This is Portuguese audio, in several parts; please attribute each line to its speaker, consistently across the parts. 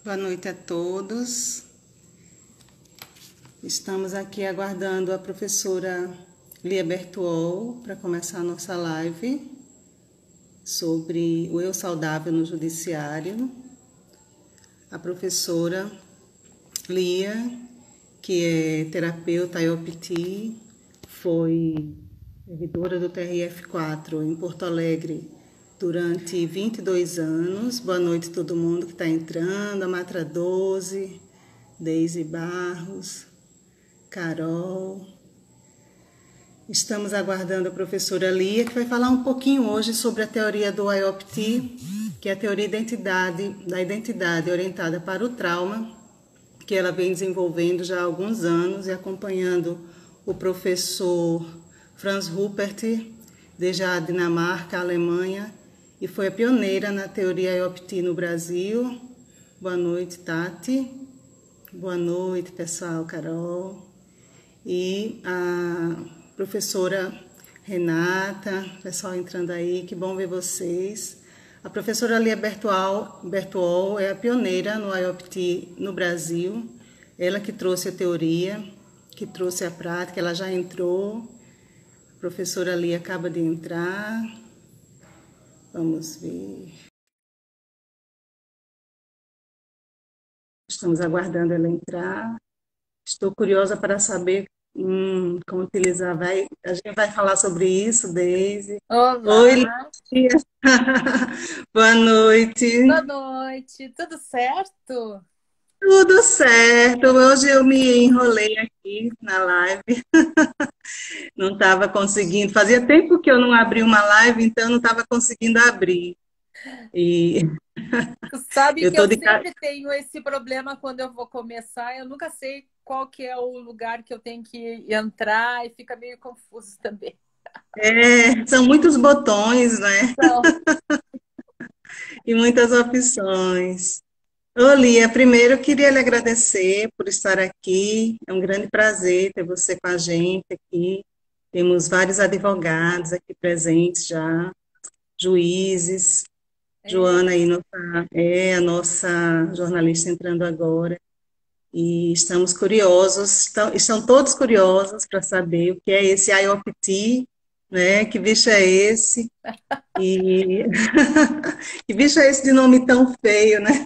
Speaker 1: Boa noite a todos. Estamos aqui aguardando a professora Lia Bertuol para começar a nossa live sobre o eu saudável no judiciário. A professora Lia, que é terapeuta IOPT, foi servidora do TRF4 em Porto Alegre durante 22 anos. Boa noite a todo mundo que está entrando. A Matra 12, Deise Barros, Carol. Estamos aguardando a professora Lia, que vai falar um pouquinho hoje sobre a teoria do IOPT, que é a teoria da identidade orientada para o trauma, que ela vem desenvolvendo já há alguns anos e acompanhando o professor Franz Ruppert, desde a Dinamarca, a Alemanha, e foi a pioneira na teoria IOPT no Brasil. Boa noite, Tati. Boa noite, pessoal, Carol. E a professora Renata, pessoal entrando aí, que bom ver vocês. A professora Lia Bertuol é a pioneira no IOPT no Brasil. Ela que trouxe a teoria, que trouxe a prática, ela já entrou. A professora Lia acaba de entrar. Vamos ver. Estamos aguardando ela entrar. Estou curiosa para saber como utilizar. A gente vai falar sobre isso, Deise. Oi,
Speaker 2: Olá,
Speaker 1: Lia. Boa
Speaker 2: boa
Speaker 1: noite.
Speaker 2: noite, tudo certo?
Speaker 1: Tudo certo. Hoje eu me enrolei aqui na live. Não estava conseguindo. Fazia tempo que eu não abri uma live, então não estava conseguindo abrir. E
Speaker 2: Tu sabe
Speaker 1: eu
Speaker 2: que eu
Speaker 1: estou de
Speaker 2: sempre tenho esse problema quando eu vou começar, eu nunca sei qual que é o lugar que eu tenho que entrar e fica meio confuso também.
Speaker 1: são muitos botões, né?
Speaker 2: Então,
Speaker 1: E muitas opções. Ô, Lia, primeiro eu queria lhe agradecer por estar aqui. É um grande prazer ter você com a gente aqui. Temos vários advogados aqui presentes já, juízes.
Speaker 2: é,
Speaker 1: Joana aí é a nossa jornalista entrando agora. E estamos curiosos, estão todos curiosos para saber o que é esse IOPT, né? Que bicho é esse? E que bicho é esse de nome tão feio, né?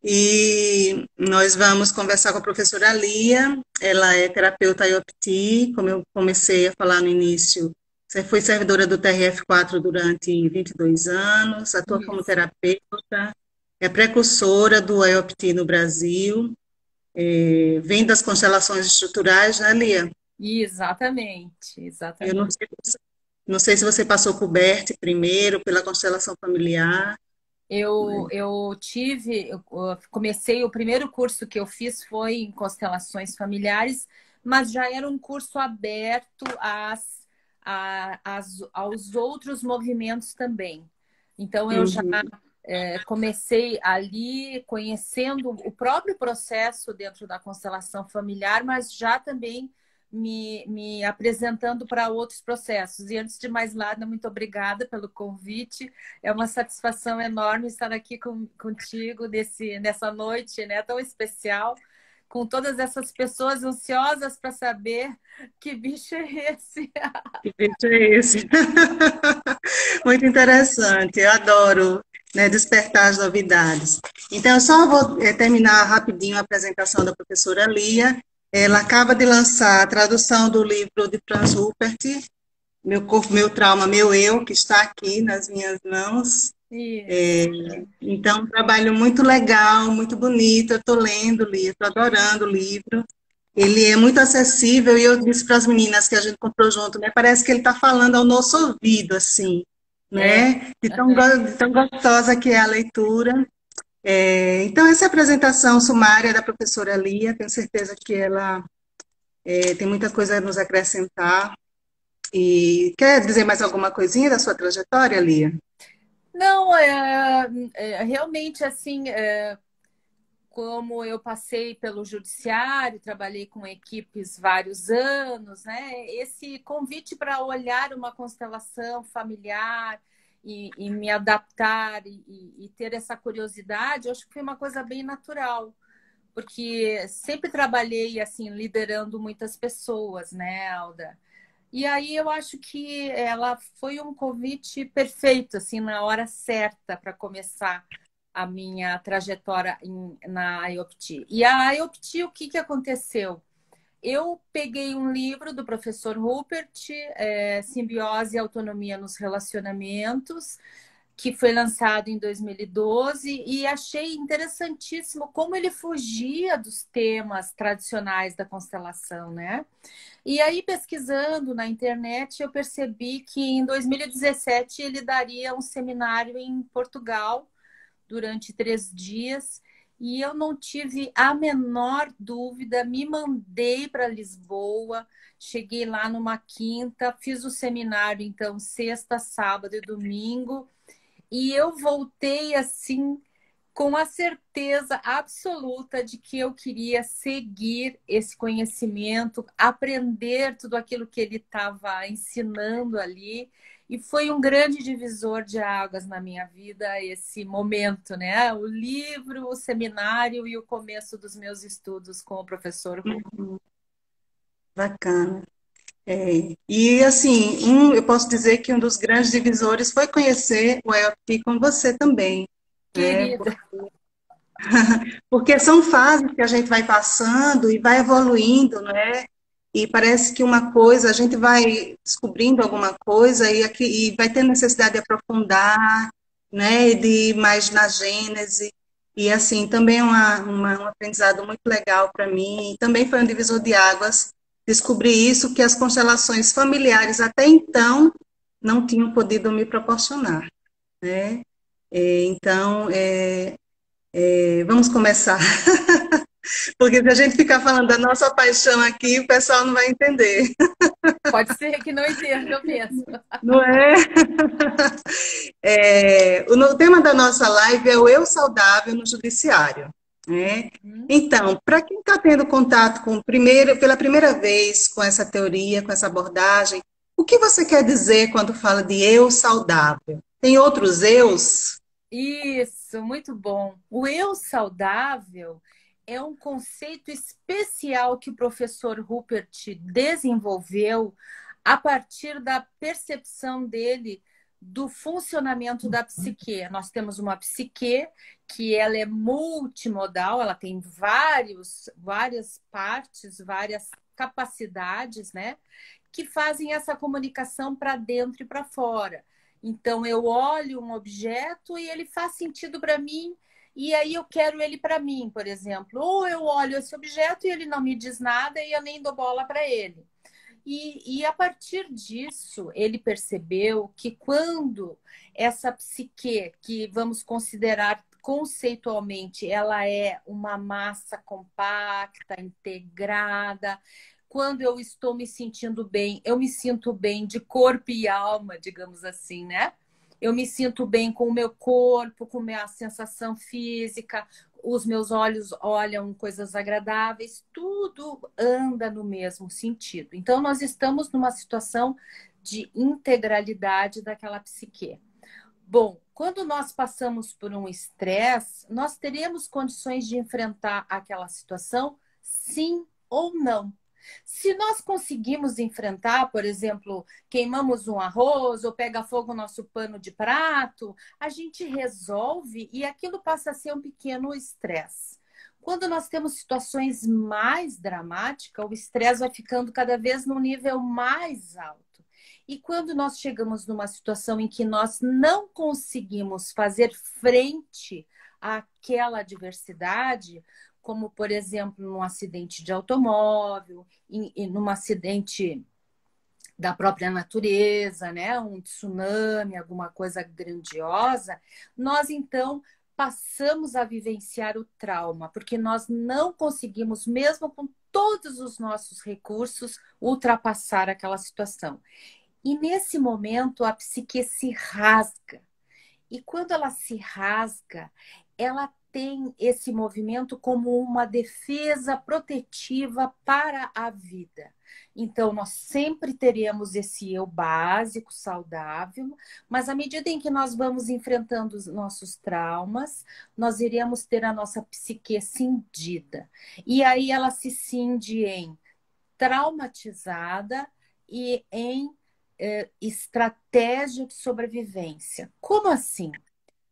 Speaker 1: E nós vamos conversar com a professora Lia, ela é terapeuta IOPT, como eu comecei a falar no início, você foi servidora do TRF4 durante 22 anos, atua como
Speaker 2: isso.
Speaker 1: terapeuta, é precursora do IOPT no Brasil, vem das constelações estruturais, né, Lia?
Speaker 2: Exatamente,
Speaker 1: Eu não
Speaker 2: exatamente.
Speaker 1: sei, não sei se você passou por BERT primeiro, pela constelação familiar,
Speaker 2: Eu comecei, o primeiro curso que eu fiz foi em constelações familiares, mas já era um curso aberto aos outros movimentos também. Então, eu já
Speaker 1: uhum,
Speaker 2: comecei ali conhecendo o próprio processo dentro da constelação familiar, mas já também me apresentando para outros processos. E antes de mais nada, muito obrigada pelo convite. É uma satisfação enorme estar aqui contigo nessa noite, né, tão especial, com todas essas pessoas ansiosas para saber que bicho é esse.
Speaker 1: que bicho é esse? Muito interessante, eu adoro, né, despertar as novidades. Então, eu só vou terminar rapidinho a apresentação da professora Lia. Ela acaba de lançar a tradução do livro de Franz Ruppert, Meu Corpo, Meu Trauma, Meu Eu, que está aqui nas minhas mãos.
Speaker 2: Isso.
Speaker 1: Então, um trabalho muito legal, muito bonito. Eu estou lendo, Lia, estou adorando o livro. Ele é muito acessível e eu disse para as meninas que a gente comprou junto, né? Parece que ele está falando ao nosso ouvido, assim,
Speaker 2: É.
Speaker 1: né? De tão gostosa que é a leitura. Então, essa é a apresentação sumária da professora Lia. Tenho certeza que ela tem muita coisa a nos acrescentar. E quer dizer mais alguma coisinha da sua trajetória, Lia?
Speaker 2: Não, realmente assim, como eu passei pelo judiciário, trabalhei com equipes vários anos, né? Esse convite para olhar uma constelação familiar e me adaptar e ter essa curiosidade, eu acho que foi uma coisa bem natural, porque sempre trabalhei assim, liderando muitas pessoas, né, Alda? E aí eu acho que ela foi um convite perfeito, assim, na hora certa para começar a minha trajetória na IOPT. E a IOPT, o que aconteceu? Eu peguei um livro do professor Rupert, Simbiose e Autonomia nos Relacionamentos, que foi lançado em 2012, e achei interessantíssimo como ele fugia dos temas tradicionais da constelação, né? E aí, pesquisando na internet, eu percebi que em 2017 ele daria um seminário em Portugal durante 3 dias. E eu não tive a menor dúvida, me mandei para Lisboa, cheguei lá numa quinta, fiz o seminário, então, sexta, sábado e domingo, e eu voltei assim com a certeza absoluta de que eu queria seguir esse conhecimento, aprender tudo aquilo que ele estava ensinando ali. E foi um grande divisor de águas na minha vida esse momento, né? O livro, o seminário e o começo dos meus estudos com o professor Hu.
Speaker 1: Bacana. E assim, eu posso dizer que um dos grandes divisores foi conhecer o ELP com você também, né?
Speaker 2: Querida,
Speaker 1: Porque são fases que a gente vai passando e vai evoluindo, né? E parece que uma coisa, a gente vai descobrindo alguma coisa e vai ter necessidade de aprofundar, né? E de ir mais na gênese. E assim, também é um aprendizado muito legal para mim. E também foi um divisor de águas descobrir isso que as constelações familiares até então não tinham podido me proporcionar, né? Então, vamos começar. Porque se a gente ficar falando da nossa paixão aqui, o pessoal não vai entender,
Speaker 2: pode ser que não entenda mesmo.
Speaker 1: não é? O tema da nossa live é o eu saudável no judiciário, né? Então, para quem está tendo contato pela primeira vez com essa teoria, com essa abordagem, o que você quer dizer quando fala de eu saudável? Tem outros eus?
Speaker 2: Isso, muito bom. O eu saudável é um conceito especial que o professor Rupert desenvolveu a partir da percepção dele do funcionamento da psique. Nós temos uma psique que ela é multimodal, ela tem várias partes, várias capacidades, né, que fazem essa comunicação para dentro e para fora. Então, eu olho um objeto e ele faz sentido para mim, e aí eu quero ele para mim, por exemplo. Ou eu olho esse objeto e ele não me diz nada e eu nem dou bola para ele. E a partir disso, ele percebeu que quando essa psique, que vamos considerar conceitualmente, ela é uma massa compacta, integrada, quando eu estou me sentindo bem, eu me sinto bem de corpo e alma, digamos assim, né? Eu me sinto bem com o meu corpo, com a minha sensação física, os meus olhos olham coisas agradáveis, tudo anda no mesmo sentido. Então, nós estamos numa situação de integralidade daquela psique. Bom, quando nós passamos por um estresse, nós teremos condições de enfrentar aquela situação, sim ou não. Se nós conseguimos enfrentar, por exemplo, queimamos um arroz ou pega fogo o nosso pano de prato, a gente resolve e aquilo passa a ser um pequeno estresse. Quando nós temos situações mais dramáticas, o estresse vai ficando cada vez num nível mais alto. E quando nós chegamos numa situação em que nós não conseguimos fazer frente àquela adversidade, como, por exemplo, num acidente de automóvel, num acidente da própria natureza, né? Um tsunami, alguma coisa grandiosa, nós então passamos a vivenciar o trauma, porque nós não conseguimos, mesmo com todos os nossos recursos, ultrapassar aquela situação. E nesse momento a psique se rasga. E quando ela se rasga, ela tem esse movimento como uma defesa protetiva para a vida. Então, nós sempre teremos esse eu básico, saudável, mas à medida em que nós vamos enfrentando os nossos traumas, nós iremos ter a nossa psique cindida. E aí ela se cinde em traumatizada e em estratégia de sobrevivência. Como assim?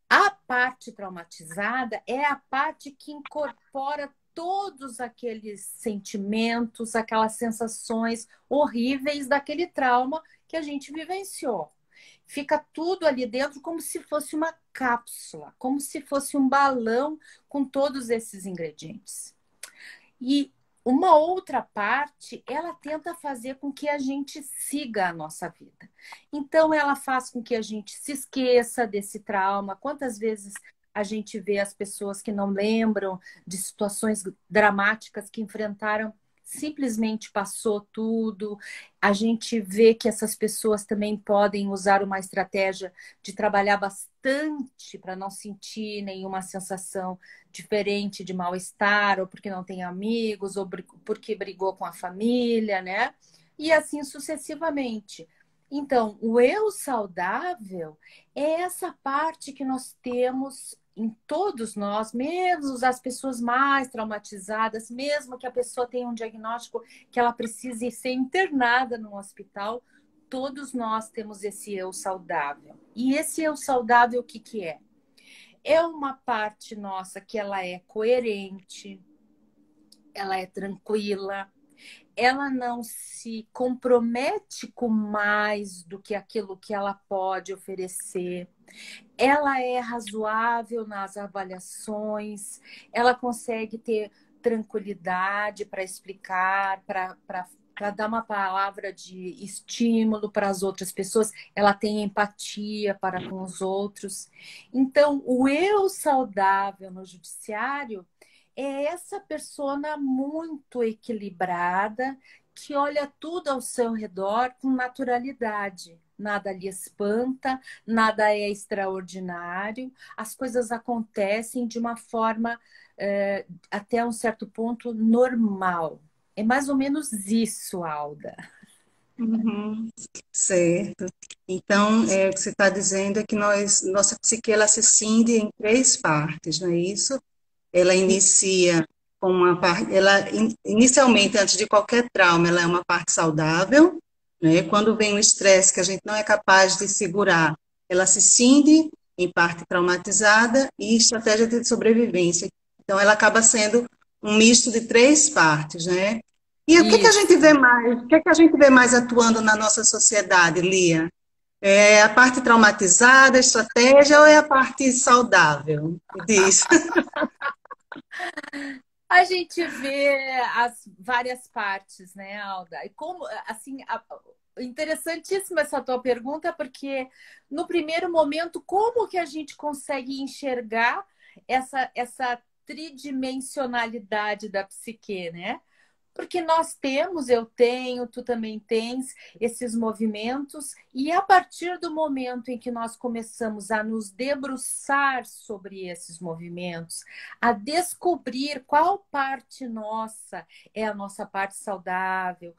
Speaker 2: A parte traumatizada é a parte que incorpora todos aqueles sentimentos, aquelas sensações horríveis daquele trauma que a gente vivenciou. Fica tudo ali dentro como se fosse uma cápsula, como se fosse um balão com todos esses ingredientes. E uma outra parte, ela tenta fazer com que a gente siga a nossa vida. Então, ela faz com que a gente se esqueça desse trauma. Quantas vezes a gente vê as pessoas que não lembram de situações dramáticas que enfrentaram, simplesmente passou tudo. A gente vê que essas pessoas também podem usar uma estratégia de trabalhar bastante para não sentir nenhuma sensação diferente de mal-estar, ou porque não tem amigos, ou porque brigou com a família, né? E assim sucessivamente. Então, o eu saudável é essa parte que nós temos em todos nós, mesmo as pessoas mais traumatizadas, mesmo que a pessoa tenha um diagnóstico que ela precise ser internada no hospital, todos nós temos esse eu saudável. E esse eu saudável, o que que é? É uma parte nossa que ela é coerente, ela é tranquila, ela não se compromete com mais do que aquilo que ela pode oferecer. Ela é razoável nas avaliações, ela consegue ter tranquilidade para explicar, para dar uma palavra de estímulo para as outras pessoas, ela tem empatia para com os outros. Então, o eu saudável no judiciário é essa persona muito equilibrada que olha tudo ao seu redor com naturalidade. Nada lhe espanta, nada é extraordinário, as coisas acontecem de uma forma, até um certo ponto, normal. É mais ou menos isso, Alda.
Speaker 1: Uhum, certo. Então, o que você está dizendo é que nossa psique ela se cinde em três partes, não é isso? Ela inicia com uma parte, inicialmente, antes de qualquer trauma, ela é uma parte saudável, né? Quando vem o estresse que a gente não é capaz de segurar, ela se cinde em parte traumatizada e estratégia de sobrevivência. Então, ela acaba sendo um misto de três partes, né? E o que que a gente vê
Speaker 2: Isso.
Speaker 1: mais? O que que a gente vê mais atuando na nossa sociedade, Lia? É a parte traumatizada, a estratégia ou é a parte saudável? Me diz.
Speaker 2: A gente vê as várias partes, né, Alda? E como, assim, interessantíssima essa tua pergunta, porque no primeiro momento, como que a gente consegue enxergar essa tridimensionalidade da psique, né? Porque nós temos, eu tenho, tu também tens esses movimentos, e a partir do momento em que nós começamos a nos debruçar sobre esses movimentos, a descobrir qual parte nossa é a nossa parte saudável,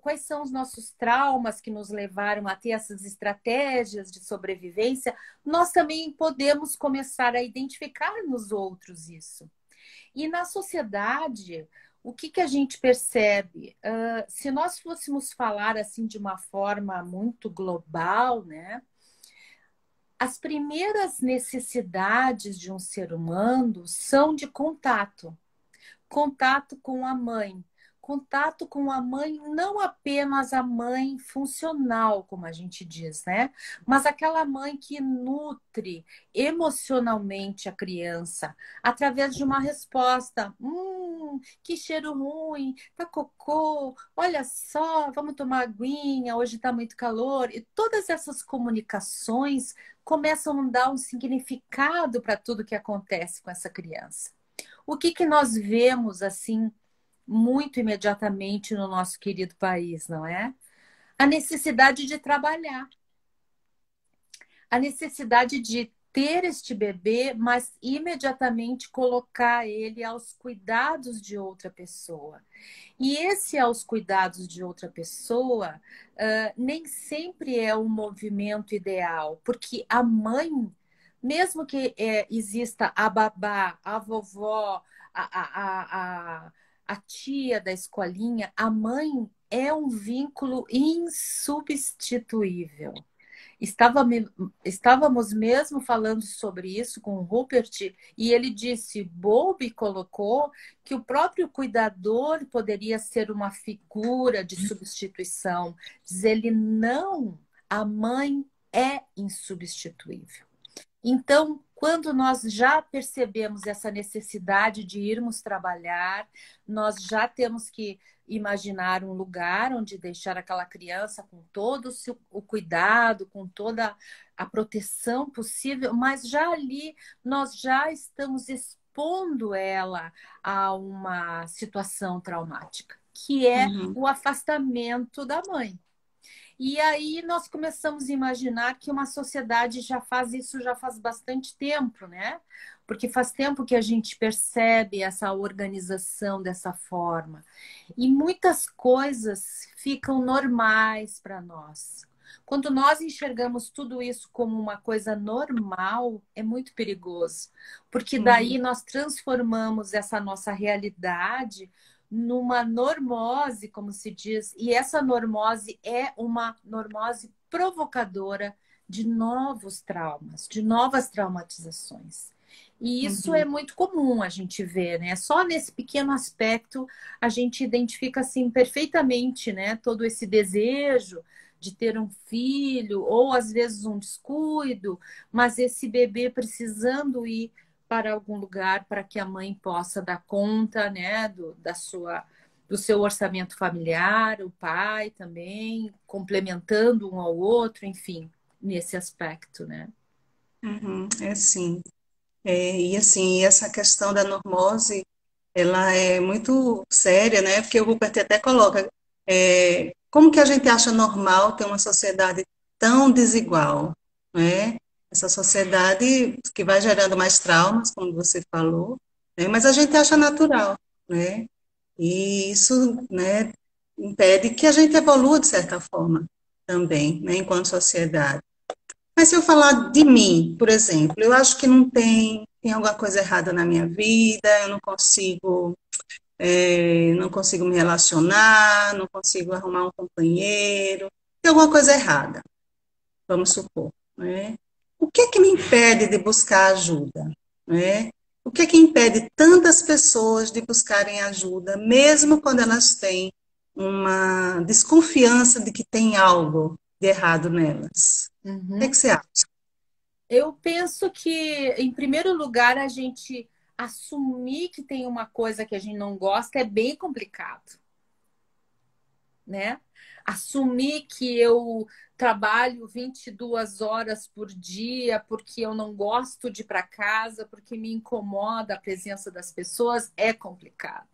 Speaker 2: quais são os nossos traumas que nos levaram a ter essas estratégias de sobrevivência, nós também podemos começar a identificar nos outros isso. E na sociedade, o que que a gente percebe? Se nós fôssemos falar assim de uma forma muito global, né? As primeiras necessidades de um ser humano são de contato. Contato com a mãe. Contato com a mãe, não apenas a mãe funcional, como a gente diz, né? Mas aquela mãe que nutre emocionalmente a criança através de uma resposta. Que cheiro ruim, tá cocô, olha só, vamos tomar aguinha, hoje tá muito calor. E todas essas comunicações começam a dar um significado para tudo que acontece com essa criança. O que que nós vemos assim muito imediatamente no nosso querido país, não é? A necessidade de trabalhar, a necessidade de ter este bebê, mas imediatamente colocar ele aos cuidados de outra pessoa. E esse aos cuidados de outra pessoa, nem sempre é um movimento ideal, porque a mãe, mesmo que exista a babá, a vovó, a tia da escolinha, a mãe é um vínculo insubstituível. Estávamos mesmo falando sobre isso com o Rupert e ele disse, Bowlby colocou que o próprio cuidador poderia ser uma figura de substituição. Diz ele, não, a mãe é insubstituível. Então, quando nós já percebemos essa necessidade de irmos trabalhar, nós já temos que imaginar um lugar onde deixar aquela criança com todo o cuidado, com toda a proteção possível, mas já ali nós já estamos expondo ela a uma situação traumática, que é
Speaker 1: Uhum.
Speaker 2: o afastamento da mãe. E aí nós começamos a imaginar que uma sociedade já faz isso já faz bastante tempo, né? Porque faz tempo que a gente percebe essa organização dessa forma. E muitas coisas ficam normais para nós. Quando nós enxergamos tudo isso como uma coisa normal, é muito perigoso, porque daí
Speaker 1: Uhum.
Speaker 2: nós transformamos essa nossa realidade numa normose, como se diz, e essa normose é uma normose provocadora de novos traumas, de novas traumatizações. E isso é
Speaker 1: Uhum.
Speaker 2: muito comum a gente ver, né? Só nesse pequeno aspecto a gente identifica assim perfeitamente, né, todo esse desejo de ter um filho ou às vezes um descuido, mas esse bebê precisando ir para algum lugar para que a mãe possa dar conta, né, do seu orçamento familiar, o pai também, complementando um ao outro, enfim, nesse aspecto, né?
Speaker 1: Uhum. É sim. E assim, essa questão da normose, ela é muito séria, né? Porque o Rupert até coloca, como que a gente acha normal ter uma sociedade tão desigual, né? Essa sociedade que vai gerando mais traumas, como você falou, né? Mas a gente acha natural, né? E isso, né, impede que a gente evolua de certa forma também, né, enquanto sociedade. Mas se eu falar de mim, por exemplo, eu acho que tem alguma coisa errada na minha vida, eu não consigo me relacionar, não consigo arrumar um companheiro, tem alguma coisa errada, vamos supor, né? O que é que me impede de buscar ajuda, né? O que é que impede tantas pessoas de buscarem ajuda, mesmo quando elas têm uma desconfiança de que tem algo de errado nelas? O que é que
Speaker 2: Uhum.
Speaker 1: você acha?
Speaker 2: Eu penso que, em primeiro lugar, a gente assumir que tem uma coisa que a gente não gosta é bem complicado, né? Assumir que eu trabalho 22 horas por dia porque eu não gosto de ir para casa, porque me incomoda a presença das pessoas, é complicado.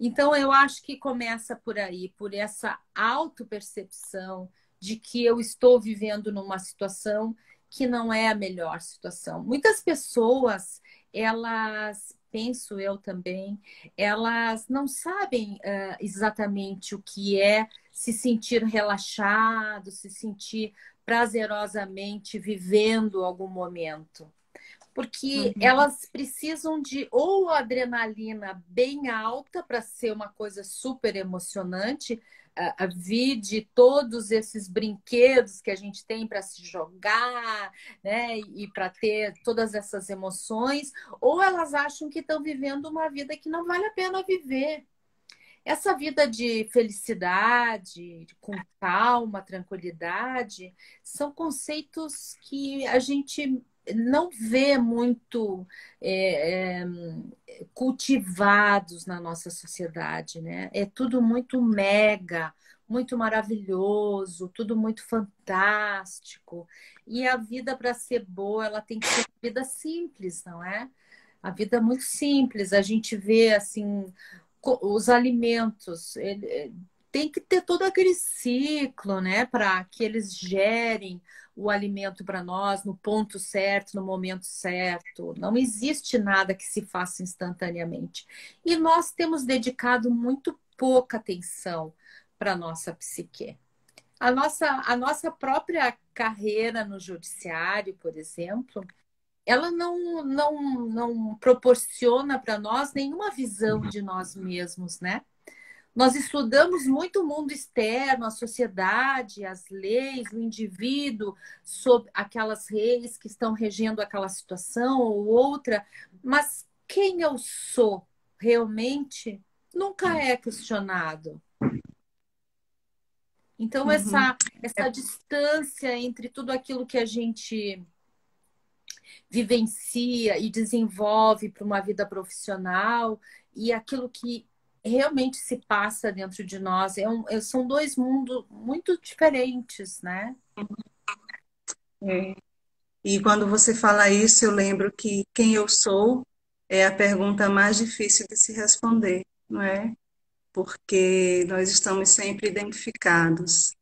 Speaker 2: Então, eu acho que começa por aí, por essa autopercepção de que eu estou vivendo numa situação que não é a melhor situação. Muitas pessoas, elas, penso eu também, elas não sabem exatamente o que é se sentir relaxado, se sentir prazerosamente vivendo algum momento porque
Speaker 1: Uhum,
Speaker 2: elas precisam de ou adrenalina bem alta para ser uma coisa super emocionante, a vide todos esses brinquedos que a gente tem para se jogar, né, e para ter todas essas emoções, ou elas acham que estão vivendo uma vida que não vale a pena viver. Essa vida de felicidade, com calma, tranquilidade, são conceitos que a gente não vê muito é, é, cultivados na nossa sociedade, né? É tudo muito mega, muito maravilhoso, tudo muito fantástico. E a vida, para ser boa, ela tem que ser uma vida simples, não é? A vida é muito simples. A gente vê assim os alimentos. tem que ter todo aquele ciclo, né, para que eles gerem o alimento para nós no ponto certo, no momento certo. Não existe nada que se faça instantaneamente. E nós temos dedicado muito pouca atenção para a nossa psique. A nossa própria carreira no judiciário, por exemplo, ela não proporciona para nós nenhuma visão de nós mesmos, né? Nós estudamos muito o mundo externo, a sociedade, as leis, o indivíduo, sob aquelas leis que estão regendo aquela situação ou outra, mas quem eu sou realmente nunca é questionado. Então,
Speaker 1: Uhum.
Speaker 2: essa distância entre tudo aquilo que a gente vivencia e desenvolve para uma vida profissional e aquilo que realmente se passa dentro de nós são dois mundos muito diferentes, né?
Speaker 1: É. E quando você fala isso, eu lembro que quem eu sou é a pergunta mais difícil de se responder, não é? Porque nós estamos sempre identificados.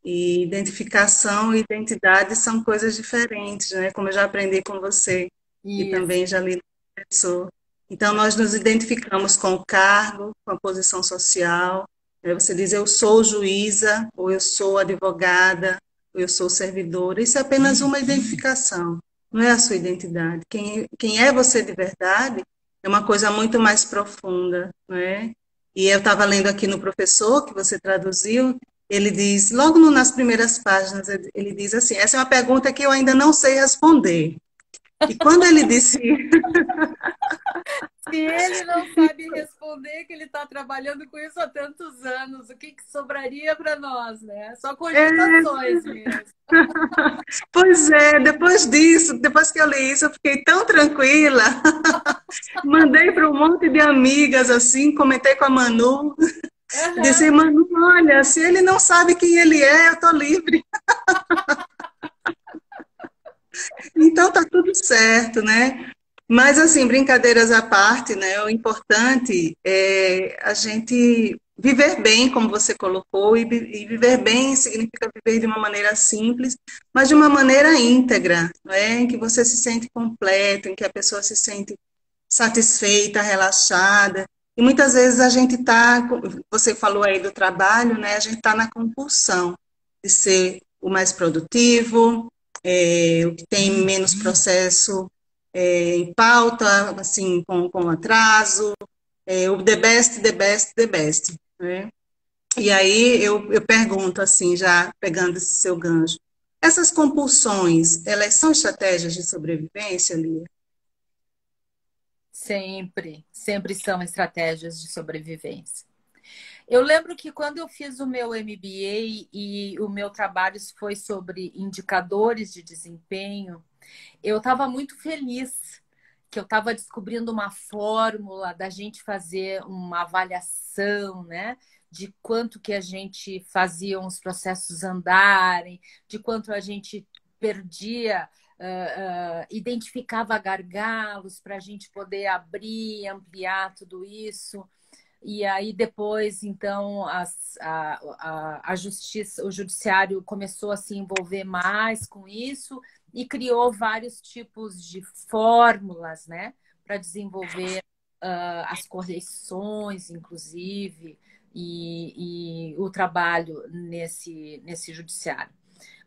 Speaker 1: E identificação e identidade são coisas diferentes, né? Como eu já aprendi com você e
Speaker 2: Isso.
Speaker 1: também já li no professor. Então, nós nos identificamos com o cargo, com a posição social. Né? Você diz, eu sou juíza, ou eu sou advogada, ou eu sou servidora. Isso é apenas uma identificação, não é a sua identidade. Quem é você de verdade é uma coisa muito mais profunda, não é? E eu estava lendo aqui no professor, que você traduziu, ele diz, logo nas primeiras páginas, ele diz assim, essa é uma pergunta que eu ainda não sei responder. E quando ele disse,
Speaker 2: Se ele não sabe responder que ele está trabalhando com isso há tantos anos, o que sobraria para nós, né? Só
Speaker 1: é,
Speaker 2: cogitações mesmo.
Speaker 1: pois é, depois disso, depois que eu li isso, eu fiquei tão tranquila. Mandei para um monte de amigas, assim, comentei com a Manu, disse,
Speaker 2: Uhum.
Speaker 1: Manu, olha, se ele não sabe quem ele é, eu estou livre. Então tá tudo certo, né? Mas assim, brincadeiras à parte, né? O importante é a gente viver bem, como você colocou, e viver bem significa viver de uma maneira simples, mas de uma maneira íntegra, não é? Em que você se sente completo, em que a pessoa se sente satisfeita, relaxada. E muitas vezes a gente está, você falou aí do trabalho, né? A gente está na compulsão de ser o mais produtivo, o que tem menos processo em pauta, assim, com atraso, o the best, the best, the best, né? E aí eu pergunto, assim, já pegando esse seu gancho, essas compulsões, elas são estratégias de sobrevivência, Lia?
Speaker 2: Sempre, sempre são estratégias de sobrevivência. Eu lembro que quando eu fiz o meu MBA e o meu trabalho foi sobre indicadores de desempenho, eu estava muito feliz que eu estava descobrindo uma fórmula da gente fazer uma avaliação, né? De quanto que a gente fazia os processos andarem, de quanto a gente perdia, identificava gargalos para a gente poder abrir, ampliar tudo isso. E aí depois, então, a justiça, o judiciário começou a se envolver mais com isso e criou vários tipos de fórmulas, né, para desenvolver as correções, inclusive, e o trabalho nesse judiciário.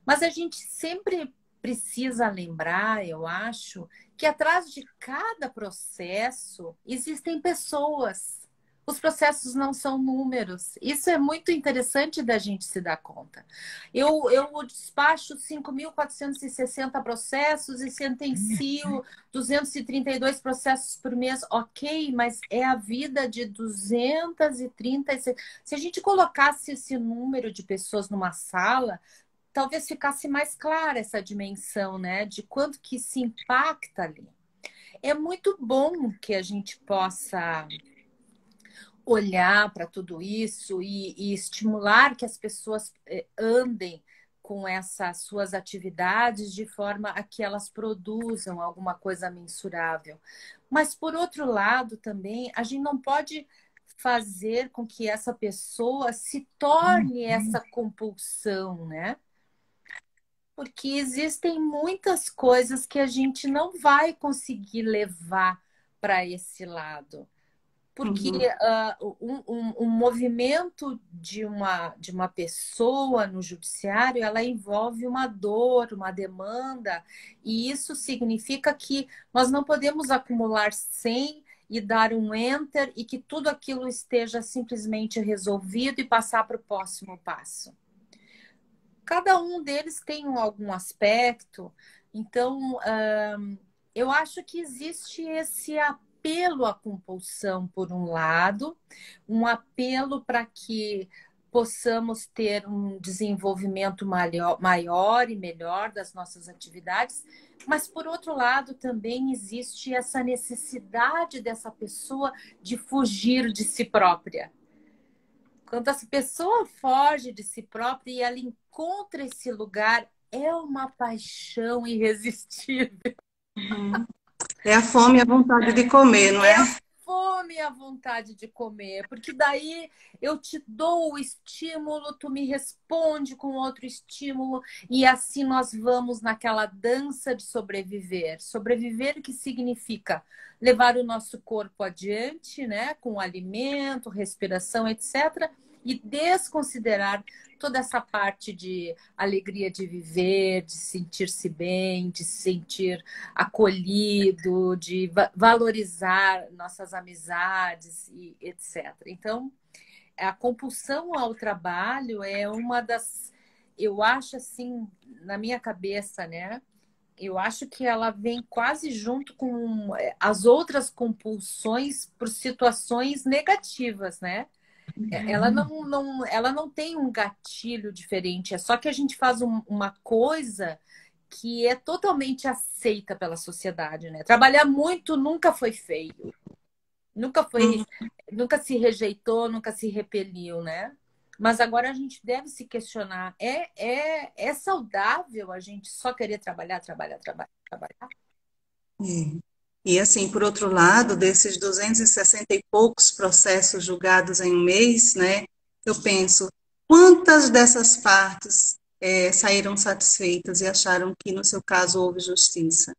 Speaker 2: Mas a gente sempre precisa lembrar, eu acho, que atrás de cada processo existem pessoas. Os processos não são números. Isso é muito interessante da gente se dar conta. Eu despacho 5.460 processos e sentencio 232 processos por mês. Ok, mas é a vida de 236. Se a gente colocasse esse número de pessoas numa sala, talvez ficasse mais clara essa dimensão, né? De quanto que se impacta ali. É muito bom que a gente possa olhar para tudo isso e estimular que as pessoas andem com essas suas atividades de forma a que elas produzam alguma coisa mensurável. Mas, por outro lado, também, a gente não pode fazer com que essa pessoa se torne essa compulsão, né? Porque existem muitas coisas que a gente não vai conseguir levar para esse lado. Porque
Speaker 1: Uhum.
Speaker 2: um movimento de uma pessoa no judiciário, ela envolve uma dor, uma demanda, e isso significa que nós não podemos acumular 100 e dar um enter e que tudo aquilo esteja simplesmente resolvido e passar para o próximo passo. Cada um deles tem algum aspecto, então eu acho que existe esse apelo à compulsão, por um lado, um apelo para que possamos ter um desenvolvimento maior e melhor das nossas atividades, mas, por outro lado, também existe essa necessidade dessa pessoa de fugir de si própria. Quando essa pessoa foge de si própria e ela encontra esse lugar, é uma paixão irresistível.
Speaker 1: Uhum. É a fome e a vontade de comer, não
Speaker 2: É
Speaker 1: é?
Speaker 2: a fome e a vontade de comer, porque daí eu te dou o estímulo, tu me responde com outro estímulo, e assim nós vamos naquela dança de sobreviver. Sobreviver, que significa levar o nosso corpo adiante, né, com alimento, respiração, etc., e desconsiderar toda essa parte de alegria de viver, de sentir-se bem, de se sentir acolhido, de valorizar nossas amizades e etc. Então, a compulsão ao trabalho é uma das, eu acho assim, na minha cabeça, né? Eu acho que ela vem quase junto com as outras compulsões por situações negativas, né? Ela não tem um gatilho diferente, é só que a gente faz uma coisa que é totalmente aceita pela sociedade, né? Trabalhar muito nunca foi feio, nunca foi,
Speaker 1: Uhum.
Speaker 2: nunca se rejeitou, nunca se repeliu, né? Mas agora a gente deve se questionar: é saudável a gente só querer trabalhar, trabalhar, trabalhar, trabalhar?
Speaker 1: É. E assim, por outro lado, desses 260 e poucos processos julgados em um mês, né, eu penso, quantas dessas partes saíram satisfeitas e acharam que no seu caso houve justiça,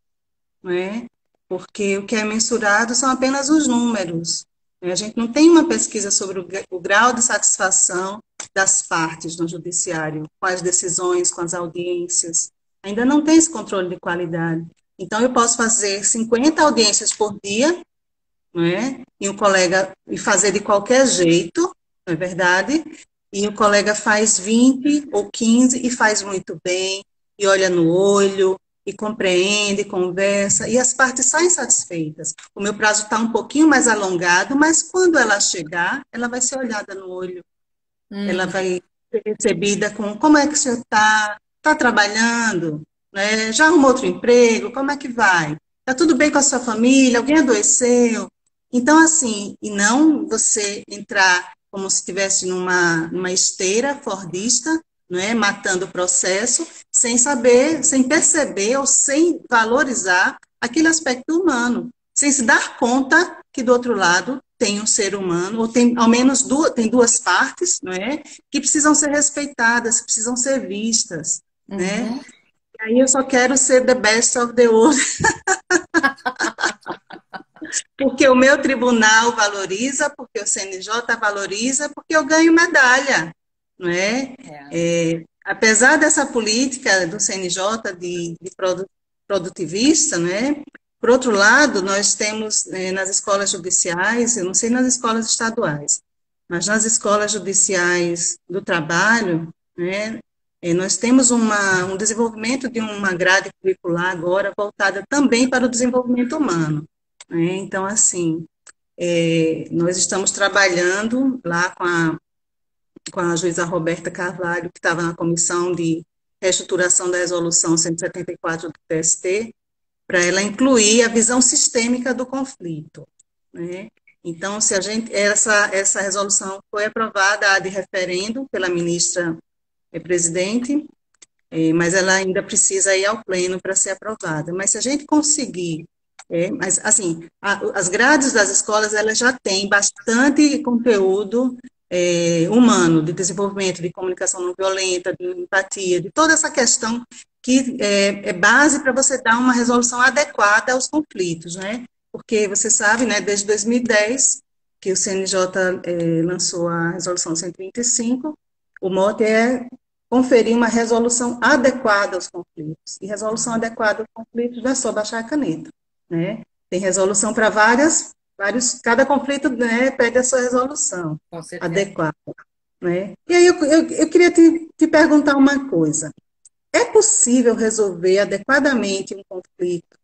Speaker 1: não é? Porque o que é mensurado são apenas os números, né? A gente não tem uma pesquisa sobre o grau de satisfação das partes no judiciário, com as decisões, com as audiências. Ainda não tem esse controle de qualidade. Então, eu posso fazer 50 audiências por dia, não é? E o colega e fazer de qualquer jeito, não é verdade? E o colega faz 20 ou 15 e faz muito bem, e olha no olho, e compreende, conversa, e as partes saem satisfeitas. O meu prazo está um pouquinho mais alongado, mas quando ela chegar, ela vai ser olhada no olho, ela
Speaker 2: Uhum.
Speaker 1: vai ser recebida com como é que o senhor está? Está trabalhando? Né? Já arrumou outro emprego? Como é que vai? Está tudo bem com a sua família? Alguém adoeceu? Então, assim, e não você entrar como se estivesse numa esteira fordista, não é? Matando o processo, sem saber, sem perceber ou sem valorizar aquele aspecto humano, sem se dar conta que do outro lado tem um ser humano, ou tem ao menos tem duas partes, não é? Que precisam ser respeitadas, que precisam ser vistas, né?
Speaker 2: Uhum.
Speaker 1: E aí eu só quero ser the best of the world, porque o meu tribunal valoriza, porque o CNJ valoriza, porque eu ganho medalha, não é?
Speaker 2: É.
Speaker 1: Apesar dessa política do CNJ produtivista, né? Por outro lado, nós temos nas escolas judiciais, eu não sei nas escolas estaduais, mas nas escolas judiciais do trabalho, né, nós temos um desenvolvimento de uma grade curricular agora voltada também para o desenvolvimento humano, né? Então, assim, nós estamos trabalhando lá com a juíza Roberta Carvalho, que estava na comissão de reestruturação da resolução 174 do TST, para ela incluir a visão sistêmica do conflito, né? Então, se a gente essa resolução foi aprovada de referendo pela ministra presidente, mas ela ainda precisa ir ao pleno para ser aprovada. Mas se a gente conseguir Mas, assim, as grades das escolas, elas já têm bastante conteúdo humano, de desenvolvimento, de comunicação não violenta, de empatia, de toda essa questão que é base para você dar uma resolução adequada aos conflitos, né? Porque você sabe, né, desde 2010, que o CNJ lançou a resolução 125, o mote é conferir uma resolução adequada aos conflitos. E resolução adequada aos conflitos não é só baixar a caneta, né? Tem resolução para vários, cada conflito, né, pede a sua resolução
Speaker 2: Com certeza.
Speaker 1: adequada, né? E aí eu queria te perguntar uma coisa. É possível resolver adequadamente um conflito,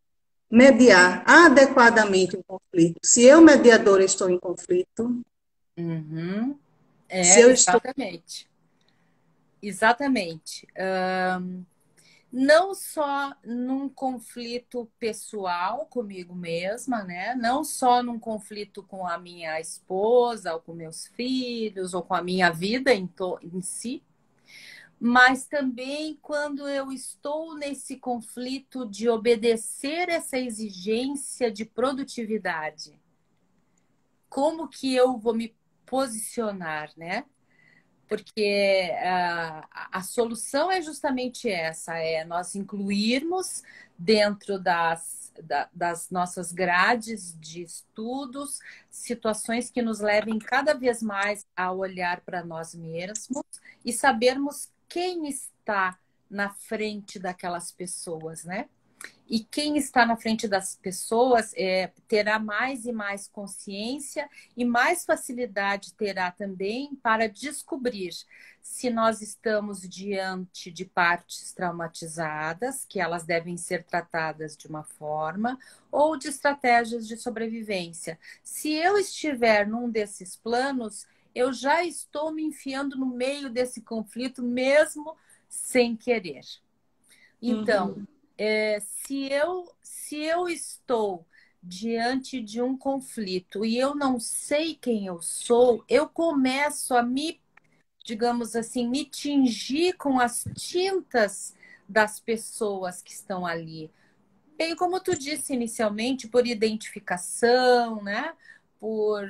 Speaker 1: mediar adequadamente um conflito, se eu, mediadora, estou em conflito,
Speaker 2: Uhum.
Speaker 1: se
Speaker 2: É,
Speaker 1: eu estou...
Speaker 2: exatamente. Exatamente. Não só num conflito pessoal comigo mesma, né? Não só num conflito com a minha esposa, ou com meus filhos, ou com a minha vida em si, mas também quando eu estou nesse conflito de obedecer essa exigência de produtividade. Como que eu vou me posicionar, né? Porque a solução é justamente essa, é nós incluirmos dentro das nossas grades de estudos situações que nos levem cada vez mais a olhar para nós mesmos e sabermos quem está na frente daquelas pessoas, né? E quem está na frente das pessoas terá mais e mais consciência e mais facilidade terá também para descobrir se nós estamos diante de partes traumatizadas, que elas devem ser tratadas de uma forma, ou de estratégias de sobrevivência. Se eu estiver num desses planos, eu já estou me enfiando no meio desse conflito, mesmo sem querer. Então,
Speaker 1: Uhum,
Speaker 2: se eu estou diante de um conflito e eu não sei quem eu sou, eu começo a me, digamos assim, me tingir com as tintas das pessoas que estão ali. Bem, como tu disse inicialmente, por identificação, né? Por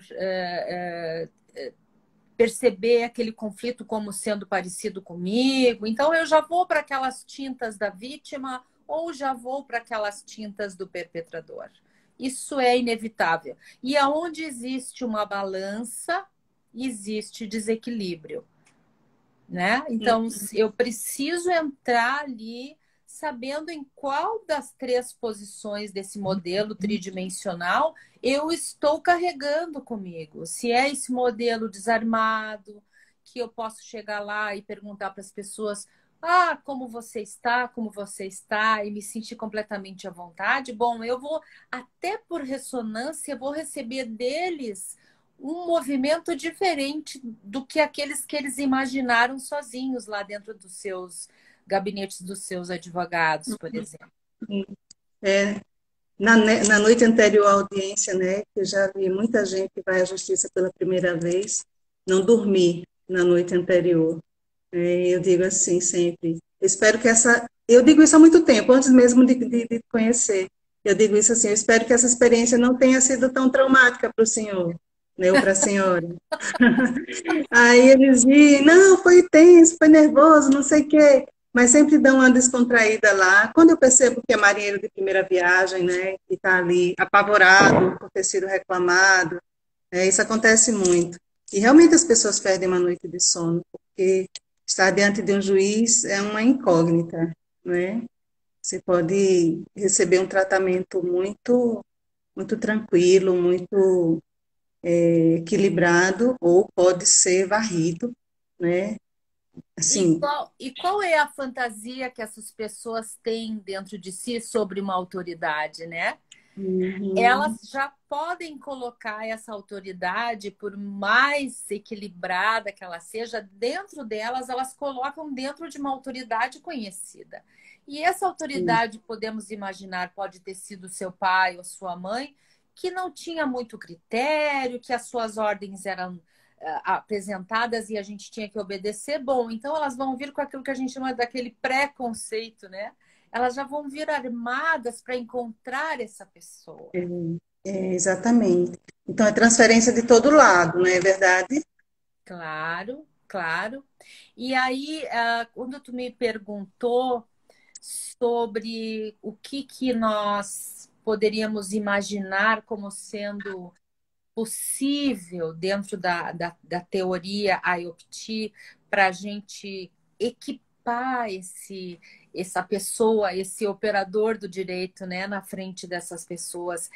Speaker 2: perceber aquele conflito como sendo parecido comigo. Então, eu já vou para aquelas tintas da vítima ou já vou para aquelas tintas do perpetrador. Isso é inevitável. E aonde existe uma balança, existe desequilíbrio, né? Então, eu preciso entrar ali sabendo em qual das três posições desse modelo tridimensional eu estou carregando comigo. Se é esse modelo desarmado, que eu posso chegar lá e perguntar para as pessoas: ah, como você está, como você está, e me sentir completamente à vontade. Bom, eu vou, até por ressonância, vou receber deles um movimento diferente do que aqueles que eles imaginaram sozinhos lá dentro dos seus gabinetes, dos seus advogados, por exemplo.
Speaker 1: uhum. É, na noite anterior à audiência, né, que eu já vi muita gente que vai à justiça pela primeira vez, não dormir na noite anterior. Eu digo assim sempre, eu espero que essa, eu digo isso há muito tempo, antes mesmo de conhecer, eu digo isso assim, eu espero que essa experiência não tenha sido tão traumática para o senhor, né, ou para a senhora. Aí eles dizem, não, foi tenso, foi nervoso, não sei o quê, mas sempre dão uma descontraída lá. Quando eu percebo que é marinheiro de primeira viagem, né, que está ali apavorado por ter sido reclamado, isso acontece muito. E realmente as pessoas perdem uma noite de sono, porque estar diante de um juiz é uma incógnita, né? Você pode receber um tratamento muito tranquilo, muito equilibrado, ou pode ser varrido, né? Assim,
Speaker 2: E qual é a fantasia que essas pessoas têm dentro de si sobre uma autoridade, né?
Speaker 1: uhum,
Speaker 2: Elas já podem colocar essa autoridade, por mais equilibrada que ela seja, dentro delas, elas colocam dentro de uma autoridade conhecida. E essa
Speaker 1: sim,
Speaker 2: autoridade, podemos imaginar, pode ter sido seu pai ou sua mãe, que não tinha muito critério, que as suas ordens eram apresentadas e a gente tinha que obedecer. Bom, então elas vão vir com aquilo que a gente chama daquele preconceito, né? elas já vão vir armadas para encontrar essa pessoa.
Speaker 1: Exatamente. Então, é transferência de todo lado, não é verdade?
Speaker 2: Claro, claro. E aí, quando tu me perguntou sobre o que nós poderíamos imaginar como sendo possível dentro da teoria IOPT para a gente equipar essa pessoa, esse operador do direito, né, na frente dessas pessoas,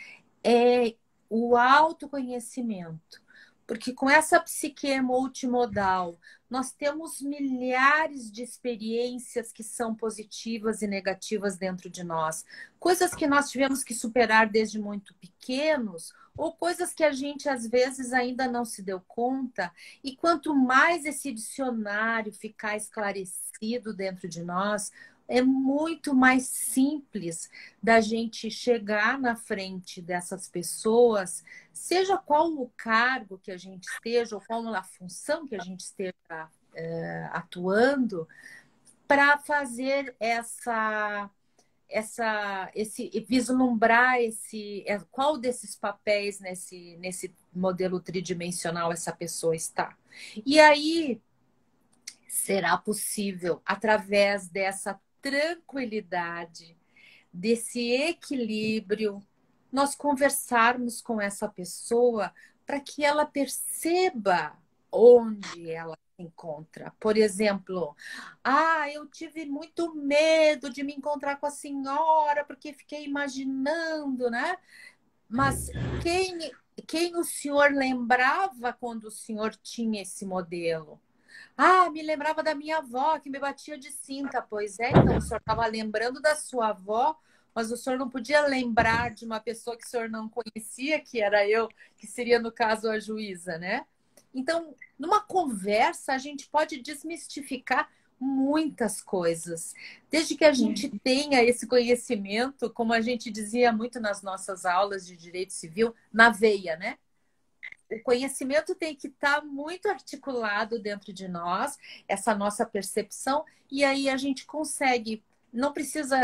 Speaker 2: é o autoconhecimento. Porque com essa psique multimodal, nós temos milhares de experiências que são positivas e negativas dentro de nós. Coisas que nós tivemos que superar desde muito pequenos, ou coisas que a gente às vezes ainda não se deu conta. E quanto mais esse dicionário ficar esclarecido dentro de nós, é muito mais simples da gente chegar na frente dessas pessoas, seja qual o cargo que a gente esteja, ou qual a função que a gente esteja atuando, para fazer esse vislumbrar qual desses papéis nesse modelo tridimensional essa pessoa está. E aí será possível, através dessa tranquilidade, desse equilíbrio, nós conversarmos com essa pessoa para que ela perceba onde ela se encontra. Por exemplo, eu tive muito medo de me encontrar com a senhora porque fiquei imaginando, né? Mas quem o senhor lembrava quando o senhor tinha esse modelo? Me lembrava da minha avó, que me batia de cinta. Pois é, então o senhor estava lembrando da sua avó, mas o senhor não podia lembrar de uma pessoa que o senhor não conhecia, que era eu, que seria, no caso, a juíza, né? Então, numa conversa, a gente pode desmistificar muitas coisas. Desde que a gente tenha esse conhecimento, como a gente dizia muito nas nossas aulas de direito civil, na veia, né? O conhecimento tem que estar muito articulado dentro de nós, essa nossa percepção, e aí a gente consegue, não precisa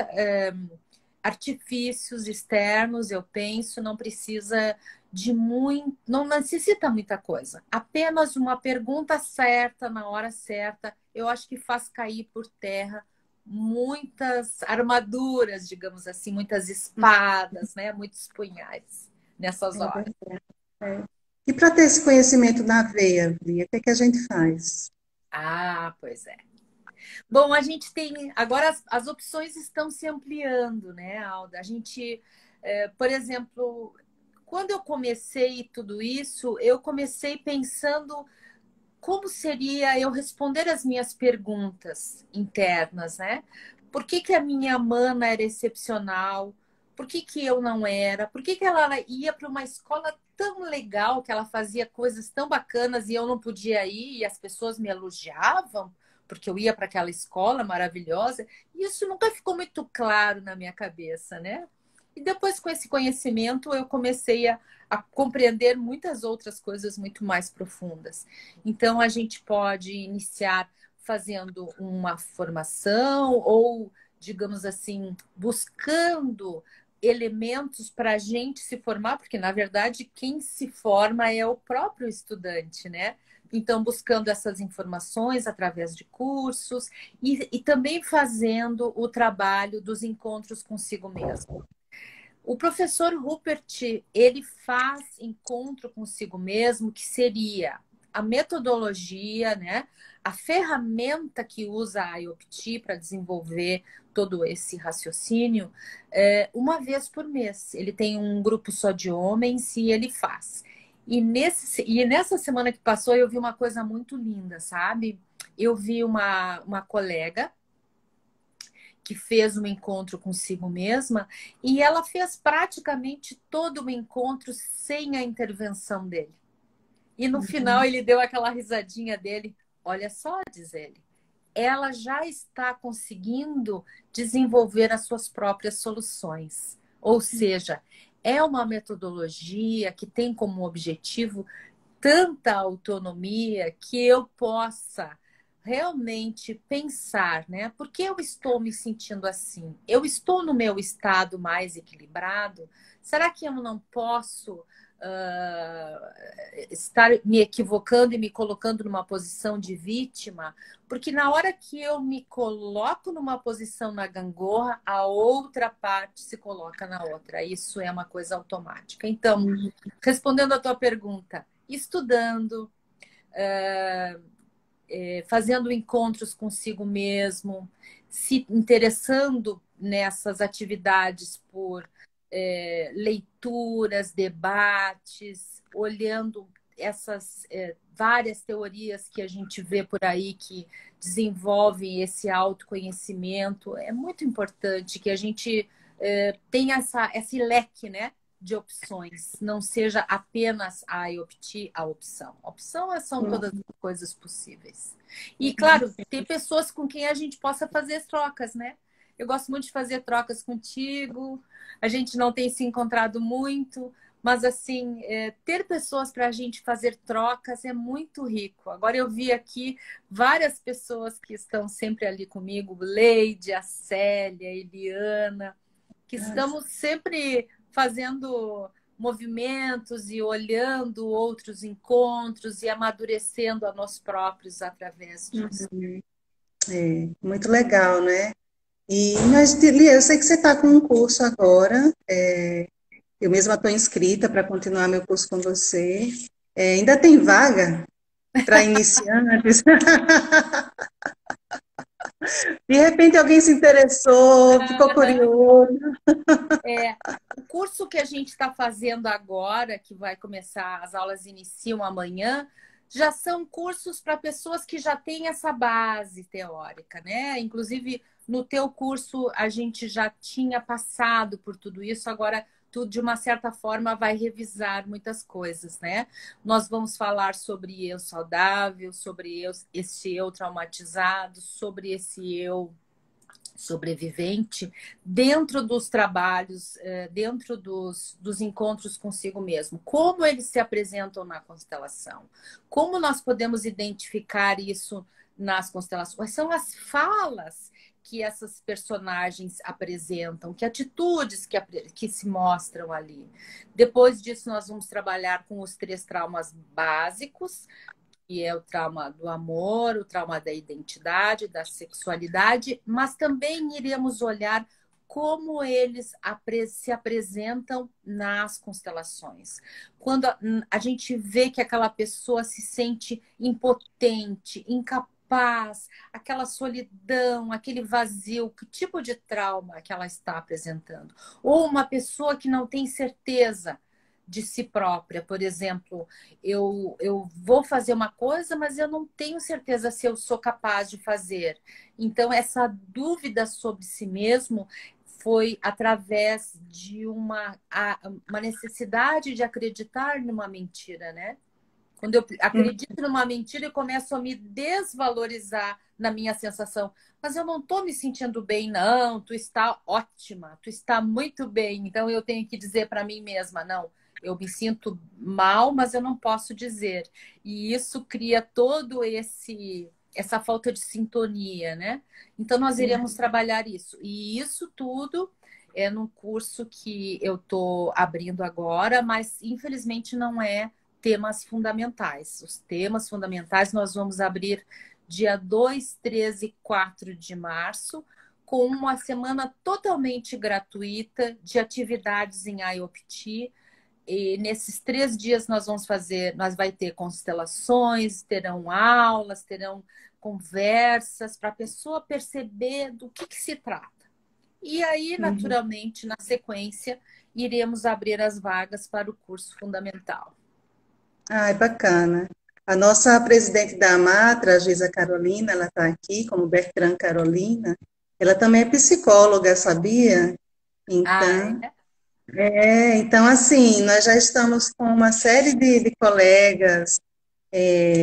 Speaker 2: artifícios externos, eu penso, não precisa de muito, não necessita muita coisa. Apenas uma pergunta certa, na hora certa, eu acho que faz cair por terra muitas armaduras, digamos assim, muitas espadas, né? Muitos punhais nessas
Speaker 1: É
Speaker 2: horas.
Speaker 1: verdade. É. E para ter esse conhecimento na veia, Lia, o que é que a gente faz?
Speaker 2: Pois é. Bom, a gente tem. Agora as opções estão se ampliando, né, Alda? A gente, por exemplo, quando eu comecei tudo isso, eu comecei pensando como seria eu responder as minhas perguntas internas, né? Por que a minha mana era excepcional? Por que eu não era? Por que ela ia para uma escola tão legal, que ela fazia coisas tão bacanas e eu não podia ir e as pessoas me elogiavam porque eu ia para aquela escola maravilhosa? E isso nunca ficou muito claro na minha cabeça, né? E depois, com esse conhecimento, eu comecei a compreender muitas outras coisas muito mais profundas. Então, a gente pode iniciar fazendo uma formação ou, digamos assim, buscando elementos para a gente se formar, porque, na verdade, quem se forma é o próprio estudante, né? Então, buscando essas informações através de cursos e também fazendo o trabalho dos encontros consigo mesmo. O professor Rupert, ele faz encontro consigo mesmo, que seria a metodologia, né? A ferramenta que usa a IOPT para desenvolver todo esse raciocínio, uma vez por mês. Ele tem um grupo só de homens e ele faz. E nessa semana que passou, eu vi uma coisa muito linda, sabe? Eu vi uma colega que fez um encontro consigo mesma e ela fez praticamente todo o encontro sem a intervenção dele. E no final ele deu aquela risadinha dele. Olha só, diz ele, ela já está conseguindo desenvolver as suas próprias soluções. Ou seja, é uma metodologia que tem como objetivo tanta autonomia que eu possa realmente pensar, né? Por que eu estou me sentindo assim? Eu estou no meu estado mais equilibrado? Será que eu não posso estar me equivocando e me colocando numa posição de vítima? Porque na hora que eu me coloco numa posição na gangorra, a outra parte se coloca na outra. Isso é uma coisa automática. Então, respondendo à tua pergunta, estudando, fazendo encontros consigo mesmo, se interessando nessas atividades por leituras, debates, olhando essas várias teorias que a gente vê por aí que desenvolvem esse autoconhecimento. É muito importante que a gente tenha esse leque, né, de opções, não seja apenas a IOPT a opção. A opção são todas as coisas possíveis. E, claro, tem pessoas com quem a gente possa fazer as trocas, né? Eu gosto muito de fazer trocas contigo, a gente não tem se encontrado muito, mas, assim, ter pessoas para a gente fazer trocas é muito rico. Agora eu vi aqui várias pessoas que estão sempre ali comigo, Leide, a Célia, a Eliana, que estamos sempre fazendo movimentos e olhando outros encontros e amadurecendo a nós próprios através disso.
Speaker 1: É, muito legal, né? Mas, Lia, eu sei que você está com um curso agora, eu mesma estou inscrita para continuar meu curso com você. Ainda tem vaga para iniciantes? De repente alguém se interessou, ficou curioso.
Speaker 2: O curso que a gente está fazendo agora, que vai começar, as aulas iniciam amanhã, já são cursos para pessoas que já têm essa base teórica, né? Inclusive, no teu curso, a gente já tinha passado por tudo isso, agora tu, de uma certa forma, vai revisar muitas coisas, né? Nós vamos falar sobre eu saudável, sobre esse eu traumatizado, sobre esse eu sobrevivente, dentro dos trabalhos, dentro dos encontros consigo mesmo. Como eles se apresentam na constelação? Como nós podemos identificar isso nas constelações? Quais são as falas que essas personagens apresentam? Que atitudes que se mostram ali? Depois disso, nós vamos trabalhar com os 3 traumas básicos, que é o trauma do amor, o trauma da identidade, da sexualidade, mas também iremos olhar como eles se apresentam nas constelações. Quando a gente vê que aquela pessoa se sente impotente, incapaz, aquela solidão, aquele vazio, que tipo de trauma que ela está apresentando? Ou uma pessoa que não tem certeza de si própria, por exemplo, eu vou fazer uma coisa, mas eu não tenho certeza se eu sou capaz de fazer. Então, essa dúvida sobre si mesmo foi através de uma necessidade de acreditar numa mentira, né? Quando eu acredito numa mentira, eu começo a me desvalorizar na minha sensação. Mas eu não estou me sentindo bem, não. Tu está ótima, tu está muito bem. Então eu tenho que dizer para mim mesma, não, eu me sinto mal, mas eu não posso dizer. E isso cria todo essa falta de sintonia, né? Então nós iremos trabalhar isso. E isso tudo é num curso que eu estou abrindo agora, mas infelizmente não é temas fundamentais. Os temas fundamentais nós vamos abrir dia 2, 13 e 4 de março, com uma semana totalmente gratuita de atividades em IOPT. E nesses 3 dias nós vai ter constelações, terão aulas, terão conversas para a pessoa perceber do que se trata. E aí, naturalmente, na sequência, iremos abrir as vagas para o curso fundamental.
Speaker 1: Ai, bacana. A nossa presidente da Amatra, a Geisa Carolina, ela está aqui, como Bertrand Carolina. Ela também é psicóloga, sabia? Então,
Speaker 2: É?
Speaker 1: então assim, nós já estamos com uma série de colegas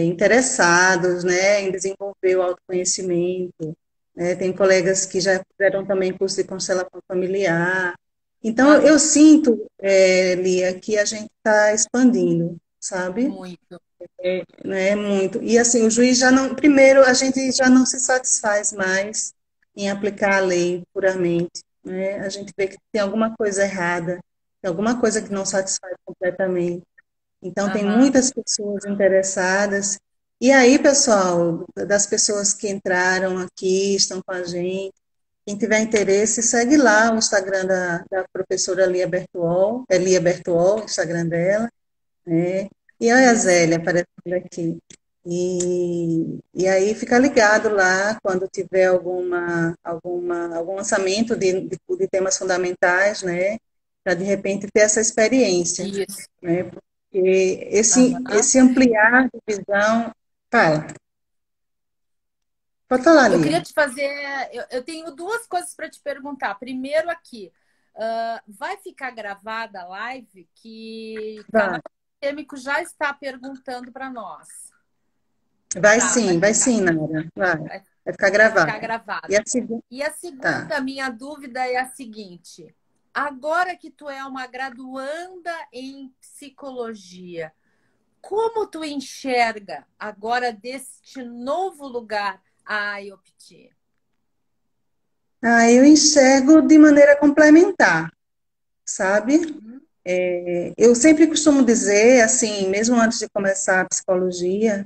Speaker 1: interessados, né, em desenvolver o autoconhecimento, né? Tem colegas que já fizeram também curso de constelação familiar. Então, eu sinto, Lia, que a gente está expandindo, sabe?
Speaker 2: Muito.
Speaker 1: né? Muito. E assim, o juiz já não, primeiro, a gente já não se satisfaz mais em aplicar a lei puramente, né? A gente vê que tem alguma coisa errada, tem alguma coisa que não satisfaz completamente. Então, tem
Speaker 2: Aham.
Speaker 1: muitas pessoas interessadas. E aí, pessoal, das pessoas que entraram aqui, estão com a gente, quem tiver interesse, segue lá o Instagram da professora Lia Bertuol, é Lia Bertuol, o Instagram dela, né? E olha a
Speaker 2: Isso.
Speaker 1: Zélia aparecendo aqui. E aí fica ligado lá quando tiver algum lançamento de temas fundamentais, né? Para de repente ter essa experiência,
Speaker 2: Isso.
Speaker 1: né? Porque
Speaker 2: Aham.
Speaker 1: esse ampliar de visão. Fala, pode falar,
Speaker 2: Eu queria
Speaker 1: Lia.
Speaker 2: te fazer. Eu tenho duas coisas para te perguntar. Primeiro, aqui, vai ficar gravada a live que canal
Speaker 1: Vai,
Speaker 2: Sistêmico já está perguntando para nós. Tá,
Speaker 1: vai sim, Nara, vai.
Speaker 2: vai,
Speaker 1: Vai ficar
Speaker 2: vai ficar
Speaker 1: gravado. E
Speaker 2: gravada.
Speaker 1: a segunda,
Speaker 2: E a
Speaker 1: tá.
Speaker 2: segunda, minha dúvida é a seguinte: agora que tu é uma graduanda em psicologia, como tu enxerga agora deste novo lugar a IOPT?
Speaker 1: Ah, eu enxergo de maneira complementar, sabe?
Speaker 2: Uhum,
Speaker 1: Eu sempre costumo dizer, assim, mesmo antes de começar a psicologia,